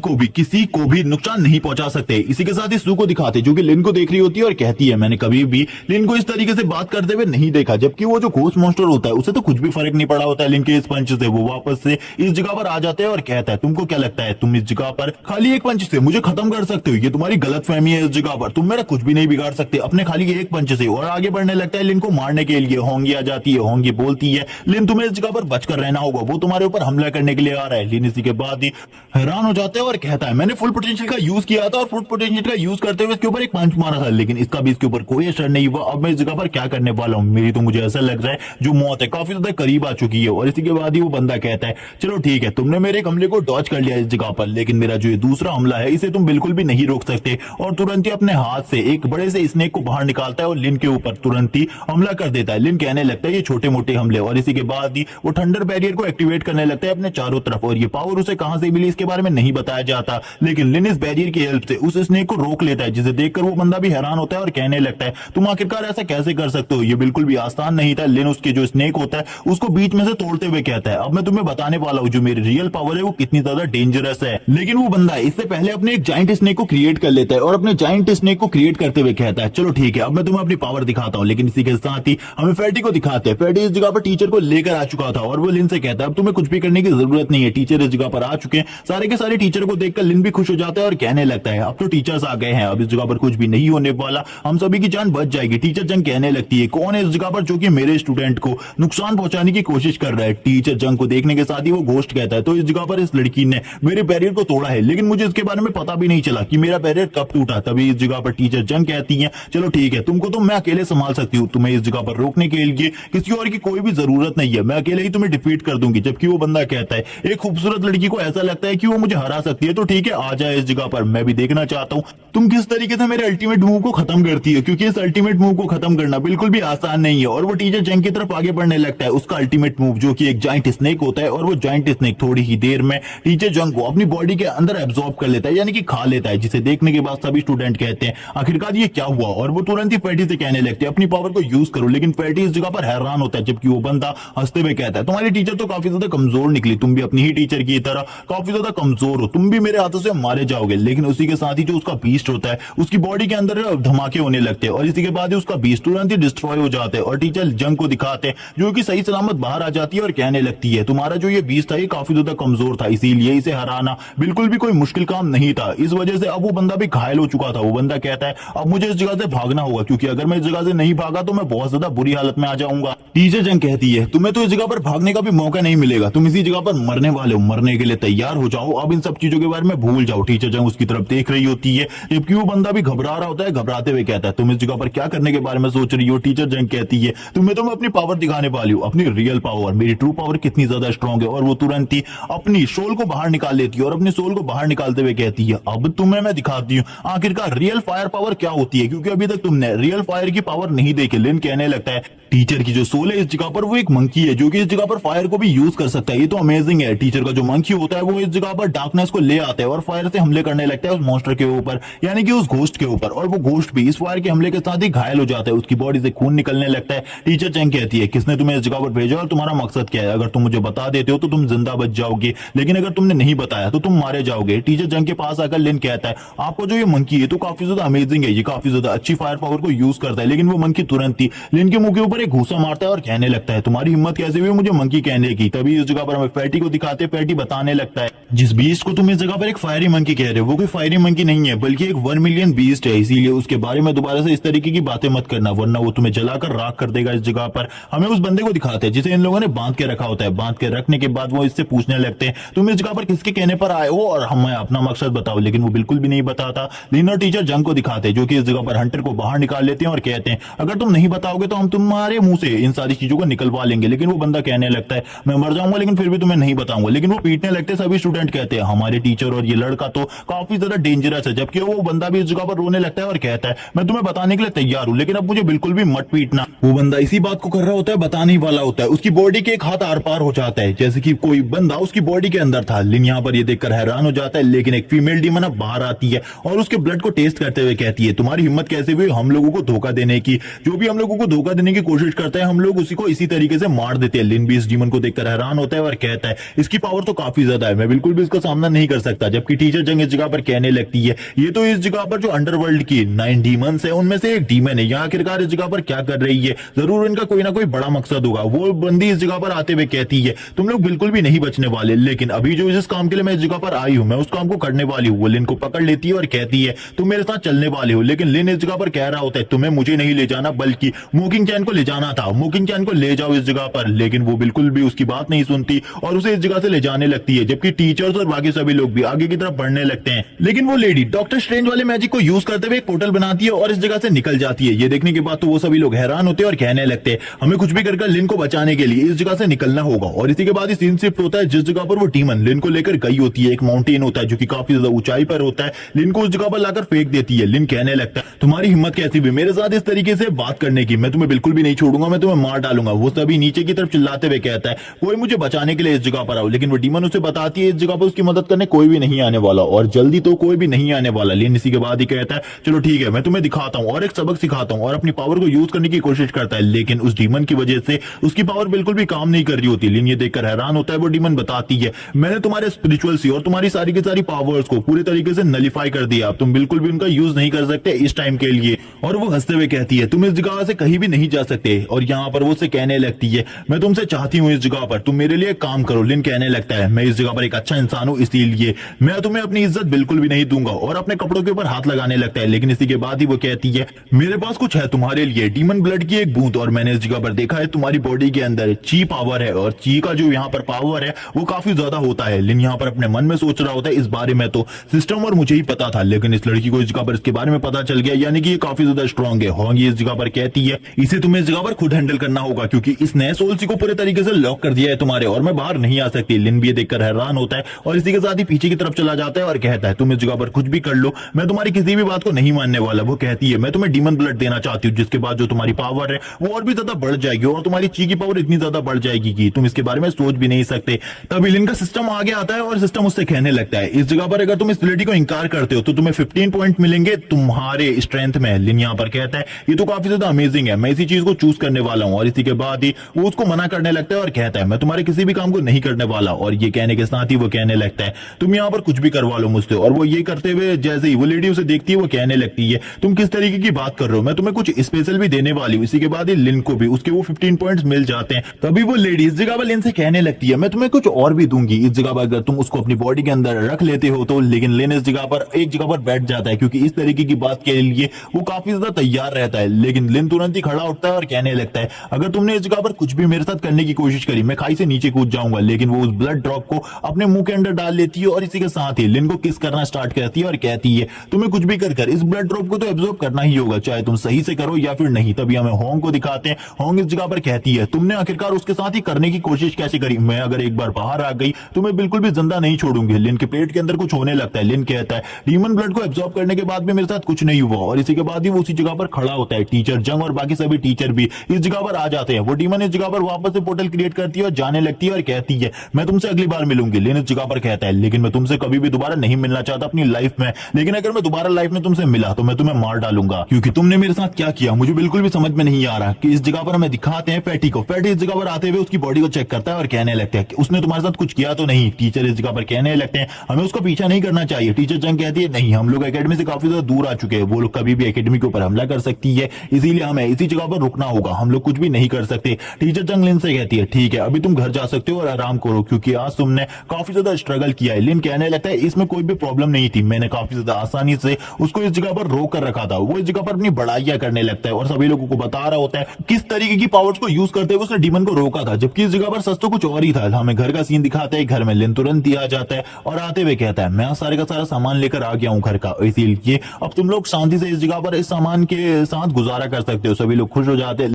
को भी नुकसान नहीं पहुंचा सकते। इसी के साथ ही सू को दिखाते जो कि लिन को देख रही होती है और कहती है मैंने कभी भी लिन को इस तरीके से बात करते हुए नहीं देखा, जबकि वो जो घोस्ट मॉन्स्टर होता है उसे तो कुछ भी फर्क नहीं पड़ा होता है लिन के इस पंच से। वो वापस से इस जगह पर आ जाते हैं और कहता है तुमको क्या लगता है तुम इस जगह पर खाली एक पंच से मुझे खत्म कर सकते हो? ये तुम्हारी गलतफहमी है, इस जगह पर तुम मेरा कुछ भी नहीं बिगाड़ सकते अपने खाली एक पंच से। और आगे बढ़ने लगता है लिन को मारने के लिए। होंगी आ जाती है, होंगी बोलती है लिन तुम्हें इस जगह पर बचकर रहना होगा, वो तुम्हारे ऊपर हमला करने के लिए आ रहा है। लिन इसी के बाद ही हैरान हो जाता है और कहता है मैंने फुल पोटेंशियल का यूज किया था और फुल पोटेंशियल का यूज करते हुए इसके ऊपर एक पंच मारा था, लेकिन इसका भी इसके ऊपर कोई असर नहीं हुआ। अब मैं इस जगह पर क्या करने वाला हूँ? मेरी तो मुझे ऐसा लग रहा है जो मौत है काफी ज्यादा करीब आ चुकी है। और इसी के बाद ही वो बंदा कहता है चलो ठीक है, तुमने मेरे हमले को डॉज कर लिया इस जगह पर, लेकिन मेरा जो ये दूसरा हमला है इसे तुम बिल्कुल भी नहीं रोक सकते। और तुरंत ही अपने हाथ से एक बड़े से स्नेक को बाहर निकालता है और लिन के ऊपर तुरंत ही हमला कर देता है। लिन कहने लगता है ये छोटे मोटे हमले। और इसी के बाद ही वो थंडर बैरियर को एक्टिवेट करने लगता है अपने चारों तरफ। और ये पावर उसे कहां से मिली इसके बारे में नहीं बताया जाता, लेकिन लिन इस बैरियर की हेल्प से उस स्नेक को रोक लेता है, जिसे देखकर वो बंदा भी हैरान होता है और कहने लगता है तुम आखिरकार ऐसा कैसे कर सकते हो? ये बिल्कुल भी आसान नहीं था। लिन उसके जो स्नेक होता है उसको बीच में से तोड़ते हुए कहता है अब मैं तुम्हें बताने वाला हूं जो मेरे रियल पावर है वो कितनी ज्यादा डेंजरस है। लेकिन वो बंदा इससे पहले अपने एक जाइंट स्नेक को क्रिएट कर लेता है और अपने जाइंट स्नेक को क्रिएट करते हुए कहता है चलो ठीक है अब मैं तुम्हें अपनी पावर दिखाता हूँ। लेकिन इसी के साथ ही हमें फैटी को दिखाते हैं। फैटी इस जगह पर टीचर को लेकर आ चुका था और वो लिन से कहता है अब तुम्हें कुछ भी करने की जरूरत नहीं है, टीचर इस जगह पर आ चुके हैं। सारे के सारे टीचर को देखकर लिन भी खुश हो जाता है और कहने लगता है अब तो टीचर्स आ गए हैं, अब इस जगह पर कुछ भी नहीं होने वाला, हम सभी की जान बच जाएगी। टीचर जंग कहने लगती है कौन है इस जगह पर जो कि मेरे स्टूडेंट को नुकसान पहुंचाने की कोशिश कर रहा है। टीचर जंग को देखने के साथ ही वो घोस्ट कहता है तो इस जगह पर इस लड़की ने मेरे बैरियर को तोड़ा है, लेकिन मुझे इसके बारे में पता भी नहीं चला कि मेरा बैरियर कब टूटा। तभी इस जगह पर टीचर जंग कहती है चलो ठीक है तुमको तो मैं अकेले संभाल सकती हूँ, तुम्हें इस जगह पर रोकने के लिए किसी और की कोई भी जरूरत नहीं है, मैं अकेले ही तुम्हें डिफीट कर दूंगी। जबकि वो बंदा कहता है एक खूबसूरत लड़की को ऐसा लगता है कि वो मुझे हरा सकती है, तो ठीक है आ जाए इस जगह पर, मैं भी देखना चाहता हूँ तुम किस तरीके से मेरे अल्टीमेट मूव को खत्म करती है, क्योंकि इस अल्टीमेट मूव को खत्म करना बिल्कुल भी आसान नहीं है। और वो टीचर जंग की तरफ आगे बढ़ने लगता है। उसका अल्टीमेट मूव जो कि एक जाइंट स्नेक होता है और वो जाइंट स्नेक थोड़ी ही देर में टीचर जंग को अपनी बॉडी के अंदर एब्जॉर्ब कर लेता है, यानी कि खा लेता है, जिसे देखने के बाद सभी स्टूडेंट कहते हैं आखिरकार ये क्या हुआ। और वो तुरंत ही फैटी से कहने लगते हैं अपनी पावर को यूज करो। लेकिन फैटी इस जगह पर हैरान होता है, जबकि वो बंदा हंसते हुए कहता है तुम्हारी टीचर तो काफी ज्यादा कमजोर निकली, तुम भी अपनी ही टीचर की तरह काफी ज्यादा कमजोर हो, तुम भी मेरे हाथों से मारे जाओगे। लेकिन उसी के साथ ही जो उसका बीस्ट होता है उसकी बॉडी के अंदर धमाके होने लगते हैं और इसी के बाद ही उसका बीस्ट तुरंत ही डिस्ट्रॉय हो जाता है और टीचर जंग को दिखाते हैं जो कि सही सलामत बाहर आ जाती है और कहने लगती है तुम्हारा जो ये बीस्ट था ये काफी ज्यादा कमजोर था, इसीलिए इसे हराना बिल्कुल भी कोई मुश्किल काम नहीं था। इस वजह से अब वो बंदा भी घायल हो चुका था। वो बंदा कहता है अब मुझे इस जगह से भागना होगा, क्योंकि अगर मैं इस जगह से नहीं भागा तो मैं बहुत ज्यादा बुरी हालत में आ जाऊंगा। टीचर जंग कहती है तुम्हें तो इस जगह पर भागने का भी मौका नहीं मिलेगा, तुम इसी जगह पर मरने वाले हो, मरने के लिए तैयार हो जाओ, अब इन सब चीजों के बारे में भूल जाओ। टीचर जंग उसकी तरफ देख रही होती है जबकि वो बंदा भी घबरा रहा होता है। घबराते हुए कहता है तुम इस जगह पर क्या करने के बारे में सोच रही हो। टीचर जंग कहती है तुम्हें तो मैं अपनी पावर दिखाने वाली हूँ, अपनी रियल पावर, मेरी ट्रू पावर कितनी ज्यादा स्ट्रांग है। और वो तुरंत ही अपनी सोल को बाहर निकाल लेती है और अपनी सोल को बाहर निकालते हुए कहती है अब तुम्हें मैं दिखाती हूँ आखिरकार रियल फायर पावर क्या होती है, क्योंकि अभी तक तुमने रियल फायर की पावर नहीं देखी। लिन कहने लगता है टीचर की जो सोल है इस जगह पर वो एक मंकी है जो कि इस जगह पर फायर को भी यूज कर सकता है, ये तो अमेजिंग है। टीचर का जो मंकी होता है वो इस जगह पर डार्कनेस को ले आता है और फायर से हमले करने लगता है उस मॉन्स्टर के ऊपर, यानी कि उस घोस्ट के ऊपर। और वो घोस्ट भी इस फायर के हमले के साथ ही घायल हो जाता है, उसकी बॉडी से खून निकलने लगता है। टीचर जंग कहती है किसने तुम्हें इस जगह पर भेजा और तुम्हारा मकसद क्या है, अगर तुम मुझे बता देते हो तो तुम जिंदा बच जाओगे, लेकिन अगर तुमने नहीं बताया तो तुम मारे जाओगे। टीचर जंग के पास आकर लिन कहता है आपको जो ये मंकी है तो काफी ज्यादा अमेजिंग है, ये काफी ज्यादा अच्छी फायर पावर को यूज करता है। लेकिन वो मंकी तुरंत ही लिन के मुंह के ऊपर एक घूसा मारता है और कहने लगता है तुम्हारी हिम्मत कैसे हुई मुझे मंकी कहने की। तभी इस जगह पर हमें फैटी को दिखाते, फैटी बताने लगता है जिस बीस्ट को तुम इस जगह पर एक फायरी मंकी कह रहे हो वो कोई फायरी मंकी नहीं है बल्कि एक 1 मिलियन बीस्ट है, इसीलिए उसके बारे में दोबारा से इस तरीके की बातें मत करना वरना वो तुम्हें जलाकर राख कर देगा। इस जगह पर हमें उस बंदे को दिखाते हैं जिसे इन लोगों ने बांध के रखा होता है। बांध के रखने के बाद वो इससे पूछने लगते हैं तुम इस जगह पर किसके कहने पर आए हो और हमें अपना मकसद बताओ, लेकिन वो बिल्कुल भी नहीं बताता। लिन और टीचर जंग को दिखाते हैं जो कि इस जगह पर हंटर को बाहर निकाल लेते हैं और कहते हैं अगर तुम नहीं बताओगे तो हम तुम्हारे मुंह से इन सारी चीजों को निकलवा लेंगे। लेकिन वो बंदा कहने लगता है मैं मर जाऊंगा लेकिन फिर भी तुम्हें नहीं बताऊंगा। लेकिन वो पीटने लगते सभी स्टूडेंट कहते हैं हमारे टीचर और ये लड़का तो काफी ज्यादा डेंजरस है। जबकि वो बंदा भी इस जगह पर रोने लगता है और कहता है मैं तुम्हें बताने के लिए तैयार हूं लेकिन अब मुझे बिल्कुल भी मत पीटना। वो बंदा इसी बात को कर रहा होता है, बताने ही वाला होता है, उसकी बॉडी के एक हाथ आर पार हो जाता है जैसे कि कोई बंदा उसकी बॉडी के अंदर था। लिन यहाँ पर ये देखकर हैरान हो जाता है, लेकिन एक फीमेल डीमन अब बाहर आती है और उसके ब्लड को टेस्ट करते हुए कहती है तुम्हारी हिम्मत कैसे हुई हम लोगों को धोखा देने की, जो भी हम लोगों को धोखा देने की कोशिश करता है हम लोग उसी को इसी तरीके से मार देते हैं। लिन भी इस डीमन को देखकर हैरान होता है और कहता है इसकी पावर तो काफी ज्यादा है, मैं बिल्कुल भी इसका सामना नहीं कर सकता। जबकि टीचर जंग इस जगह पर कहने लगती है ये तो इस जगह पर जो अंडरवर्ल्ड की 9 डीमंस है उनमें से एक डीमन है, यहाँ आखिरकार इस जगह पर क्या कर रही है, जरूर इनका कोई ना कोई बड़ा मकसद होगा। वो बंदी इस जगह पर आते हुए कहती है तुम लोग बिल्कुल भी नहीं बचने वाले, लेकिन अभी जो जिस काम के लिए मैं इस जगह पर आई हूँ मैं उस काम को करने वाली हूँ। वो लिन को पकड़ लेती है और कहती है तुम मेरे साथ चलने वाले हो, लेकिन लिन इस जगह पर कह रहा होता है तुम्हें मुझे नहीं ले जाना बल्कि मोकिंग चैन को ले जाना था, मोकिंग चैन को ले जाओ इस जगह पर। लेकिन वो बिल्कुल भी उसकी बात नहीं सुनती और उसे इस जगह से ले जाने लगती है। जबकि टीचर्स और बाकी सभी लोग भी आगे की तरफ बढ़ने लगते हैं, लेकिन वो लेडी डॉक्टर स्ट्रेंज वाले मैजिक को यूज करते हुए एक पोर्टल बनाती है और इस जगह से निकल जाती है। ये देखने के बाद तो वो सभी लोग हैरान होते हैं और कहने लगते हैं हमें कुछ भी कर लिन को बचाने के लिए इस जगह से निकलना होगा। और इसी के बाद ही सीन शिफ्ट होता है जिस जगह पर वो डीमन लिन को लेकर गई होती है। एक माउंटेन होता है जो कि काफी ज्यादा ऊंचाई पर होता है, लिन को उस जगह पर लाकर फेंक देती है। लिन कहने लगता है तुम्हारी हिम्मत कैसी भी मेरे साथ इस तरीके से बात करने की, मैं तुम्हें बिल्कुल भी नहीं छोड़ूंगा, मैं तुम्हें मार डालूंगा। वो सभी नीचे की तरफ चिल्लाते हुए कहता है कोई मुझे बचाने के लिए इस जगह पर आओ। लेकिन वो डीमन उसे बताती है इस जगह पर उसकी मदद करने कोई भी नहीं आने वाला और जल्दी तो कोई भी नहीं आने वाला। लिन इसी के बाद ही कहता है चलो ठीक है मैं तुम्हें दिखाता हूँ और एक सबक सिखाता हूँ और अपनी पावर को यूज करने की कोशिश करता है। लेकिन उस डीमन की वजह से उसकी पावर बिल्कुल भी काम नहीं कर रही होती। लिन ये देखकर हैरान होता है। वो डीमन बताती है मैंने तुम्हारे स्पिरिचुअल सी और तुम्हारी सारी की सारी पावर्स को पूरे तरीके से नलीफाई कर दिया, अब तुम बिल्कुल भी उनका यूज नहीं कर सकते इस टाइम के लिए। और वो हंसते हुए कहती है तुम इस जगह से कहीं भी नहीं जा सकते। और यहाँ पर वो उससे कहने लगती है मैं तुमसे चाहती हूँ इस जगह पर तुम मेरे लिए काम करो। लिन कहने लगता है मैं इस जगह पर एक अच्छा इंसान हूँ इसीलिए मैं तुम्हें अपनी इज्जत बिल्कुल भी नहीं दूंगा, और अपने कपड़ों के ऊपर हाथ लगाने लगता है। लेकिन इसी के बाद ही वो कहती है मेरे पास कुछ है तुम्हारे लिए, डीमन ब्लड की एक बूंद, और मैंने इस जगह पर देखा है तुम्हारी बॉडी के अंदर ची पावर है, और ची का जो यहाँ पर पावर है वो काफी ज्यादा होता है। लिन यहाँ पर अपने मन में सोच रहा होता है इस बारे में तो सिस्टम और मुझे ही पता था, लेकिन इस लड़की को इस जगह पर इसके बारे में पता चल गया, यानी कि ये काफी ज्यादा स्ट्रांग है। होंगी इस जगह पर कहती है इसे तुम्हें इस जगह पर खुद हैंडल करना होगा क्योंकि इस नए सोल्सी को पूरे तरीके से लॉक कर दिया है तुम्हारे, और मैं बाहर नहीं आ सकती। लिन भी ये देखकर हैरान होता है और इसी के साथ ही पीछे की तरफ चला जाता है और कहता है तुम इस जगह पर कुछ भी कर लो, मैं तुम्हारी किसी भी बात को नहीं मानने वाला। वो कहती है मैं तुम्हें डीमन ब्लड देना चाहती हूँ जिसके बाद जो तुम्हारी पावर है वो और भी ज्यादा बढ़ जाएगी, और तुम्हारी ची की पावर इतनी ज्यादा बढ़ जाएगी कि तुम इसके बारे में सोच भी नहीं सकते। तभी लिन का सिस्टम आगे आता है और सिस्टम उससे कहने लगता है इस जगह पर अगर तुम इस लेडी को इंकार करते हो तो तुम्हें 15 पॉइंट मिलेंगे तुम्हारे स्ट्रेंथ में। लिन यहाँ पर कहता है ये तो काफी ज्यादा अमेजिंग है, मैं इसी चीज को चूज करने वाला हूँ। और इसी के बाद ही वो उसको मना करने लगता है और कहता है मैं तुम्हारे किसी भी काम को नहीं करने वाला। और ये कहने के साथ ही वो कहने लगता है तुम यहाँ पर कुछ भी करवा लो मुझसे। और वो ये करते हुए जैसे ही वो लेडी उसे देखती है वो कहने लगती है तुम किस तरीके की बात कर रहे हो, मैं तुम्हें कुछ स्पेशल भी देने वाली हूँ। इसी के बाद ही लिन को भी उसके वो 15 पॉइंट्स मिल जाते हैं। तभी वो लेडी इस जगह पर लिन से कहने लगती है मैं तुम्हें कुछ और भी दूंगी इस जगह पर अगर तुम उसको अपनी बॉडी के अंदर रख लेते हो तो। लेकिन लिन इस जगह पर एक जगह पर बैठ जाता है क्योंकि इस तरीके की बात के लिए वो काफी ज्यादा तैयार रहता है। लेकिन लिन तुरंत ही खड़ा उठता है और कहने लगता है अगर तुमने इस जगह पर कुछ भी मेरे साथ करने की कोशिश करी मैं खाई से नीचे कूद जाऊंगा। लेकिन वो उस ब्लड ड्रॉप को अपने मुंह के अंदर डाल लेती है और इसी के साथ ही लिन को किस करना स्टार्ट करती है और कहती है तुम्हें कुछ भी कर इस ब्लड ड्रॉप को तो एब्जॉर्ब करना ही होगा, चाहे तुम सही से करो या फिर नहीं। तभी हमें होंग को दिखाते हैं। होंग इस जगह पर कहती है तुमने आखिरकार उसके साथ ही करने की कोशिश कैसे करी, मैं अगर एक बार बाहर आ गई तो मैं बिल्कुल भी जिंदा नहीं छोड़ूंगी। लिन के पेट के अंदर कुछ होने लगता है। लिन कहता है डीमन ब्लड को एब्जॉर्ब करने के बाद भी मेरे साथ कुछ नहीं हुआ। और इसी के बाद ही वो उसी जगह पर खड़ा होता है। टीचर जंग और बाकी सभी टीचर भी इस जगह पर आ जाते हैं। वो डीमन इस जगह पर वापस से पोर्टल क्रिएट करती है और जाने लगती है और कहती है मैं तुमसे अगली बार मिलूंगी। लिन इस जगह पर कहता है लेकिन मैं तुमसे कभी भी दोबारा नहीं मिलना चाहता अपनी लाइफ में, लेकिन अगर मैं दोबारा लाइफ में तुमसे मिला तो मैं तुम्हें मार डालूंगा क्योंकि तुमने मेरे साथ क्या किया मुझे बिल्कुल भी समझ में नहीं आ रहा। कि इस जगह पर हमें दिखाते हैं फैटी को। फैटी इस जगह पर आते हुए उसकी बॉडी को चेक करता है और कहने लगता है कि उसने तुम्हारे साथ कुछ किया तो नहीं। टीचर इस जगह पर कहने लगते हैं हमें उसका पीछा नहीं करना चाहिए। टीचर जंग कहती है नहीं हम लोग एकेडमी से काफी ज्यादा दूर आ चुके हैं, वो लोग कभी भी एकेडमी के ऊपर हमला कर सकती है, इसीलिए हमें इसी जगह पर रुकना होगा, हम लोग कुछ भी नहीं कर सकते। टीचर जंग लिन से कहती है ठीक है अभी तुम घर जा सकते हो और आराम करो क्योंकि आज तुमने काफी ज्यादा स्ट्रगल किया है। लिन कहने लगता है इसमें कोई भी प्रॉब्लम नहीं थी, मैंने काफी ज्यादा आसानी से उसको इस जगह पर रोक कर रखा था। वो इस जगह पर अपनी बड़ाइयां करने लगता है और सभी लोगों को बता रहा होता है किस तरीके की पावर्स को यूज करते हुए उसने डीमन को रोका था, जबकि इस जगह पर सच तो कुछ और ही था। हमें घर का सीन दिखाते हैं। घर में लिन तुरंत ही आ जाता है और आते हुए कहता है मैं सारे का सारा सामान लेकर आ गया हूं घर का, इसीलिए अब तुम लोग शांति से इस जगह पर इस सामान के साथ गुजारा कर सकते हो। सभी लोग खुश हो जाते हैं।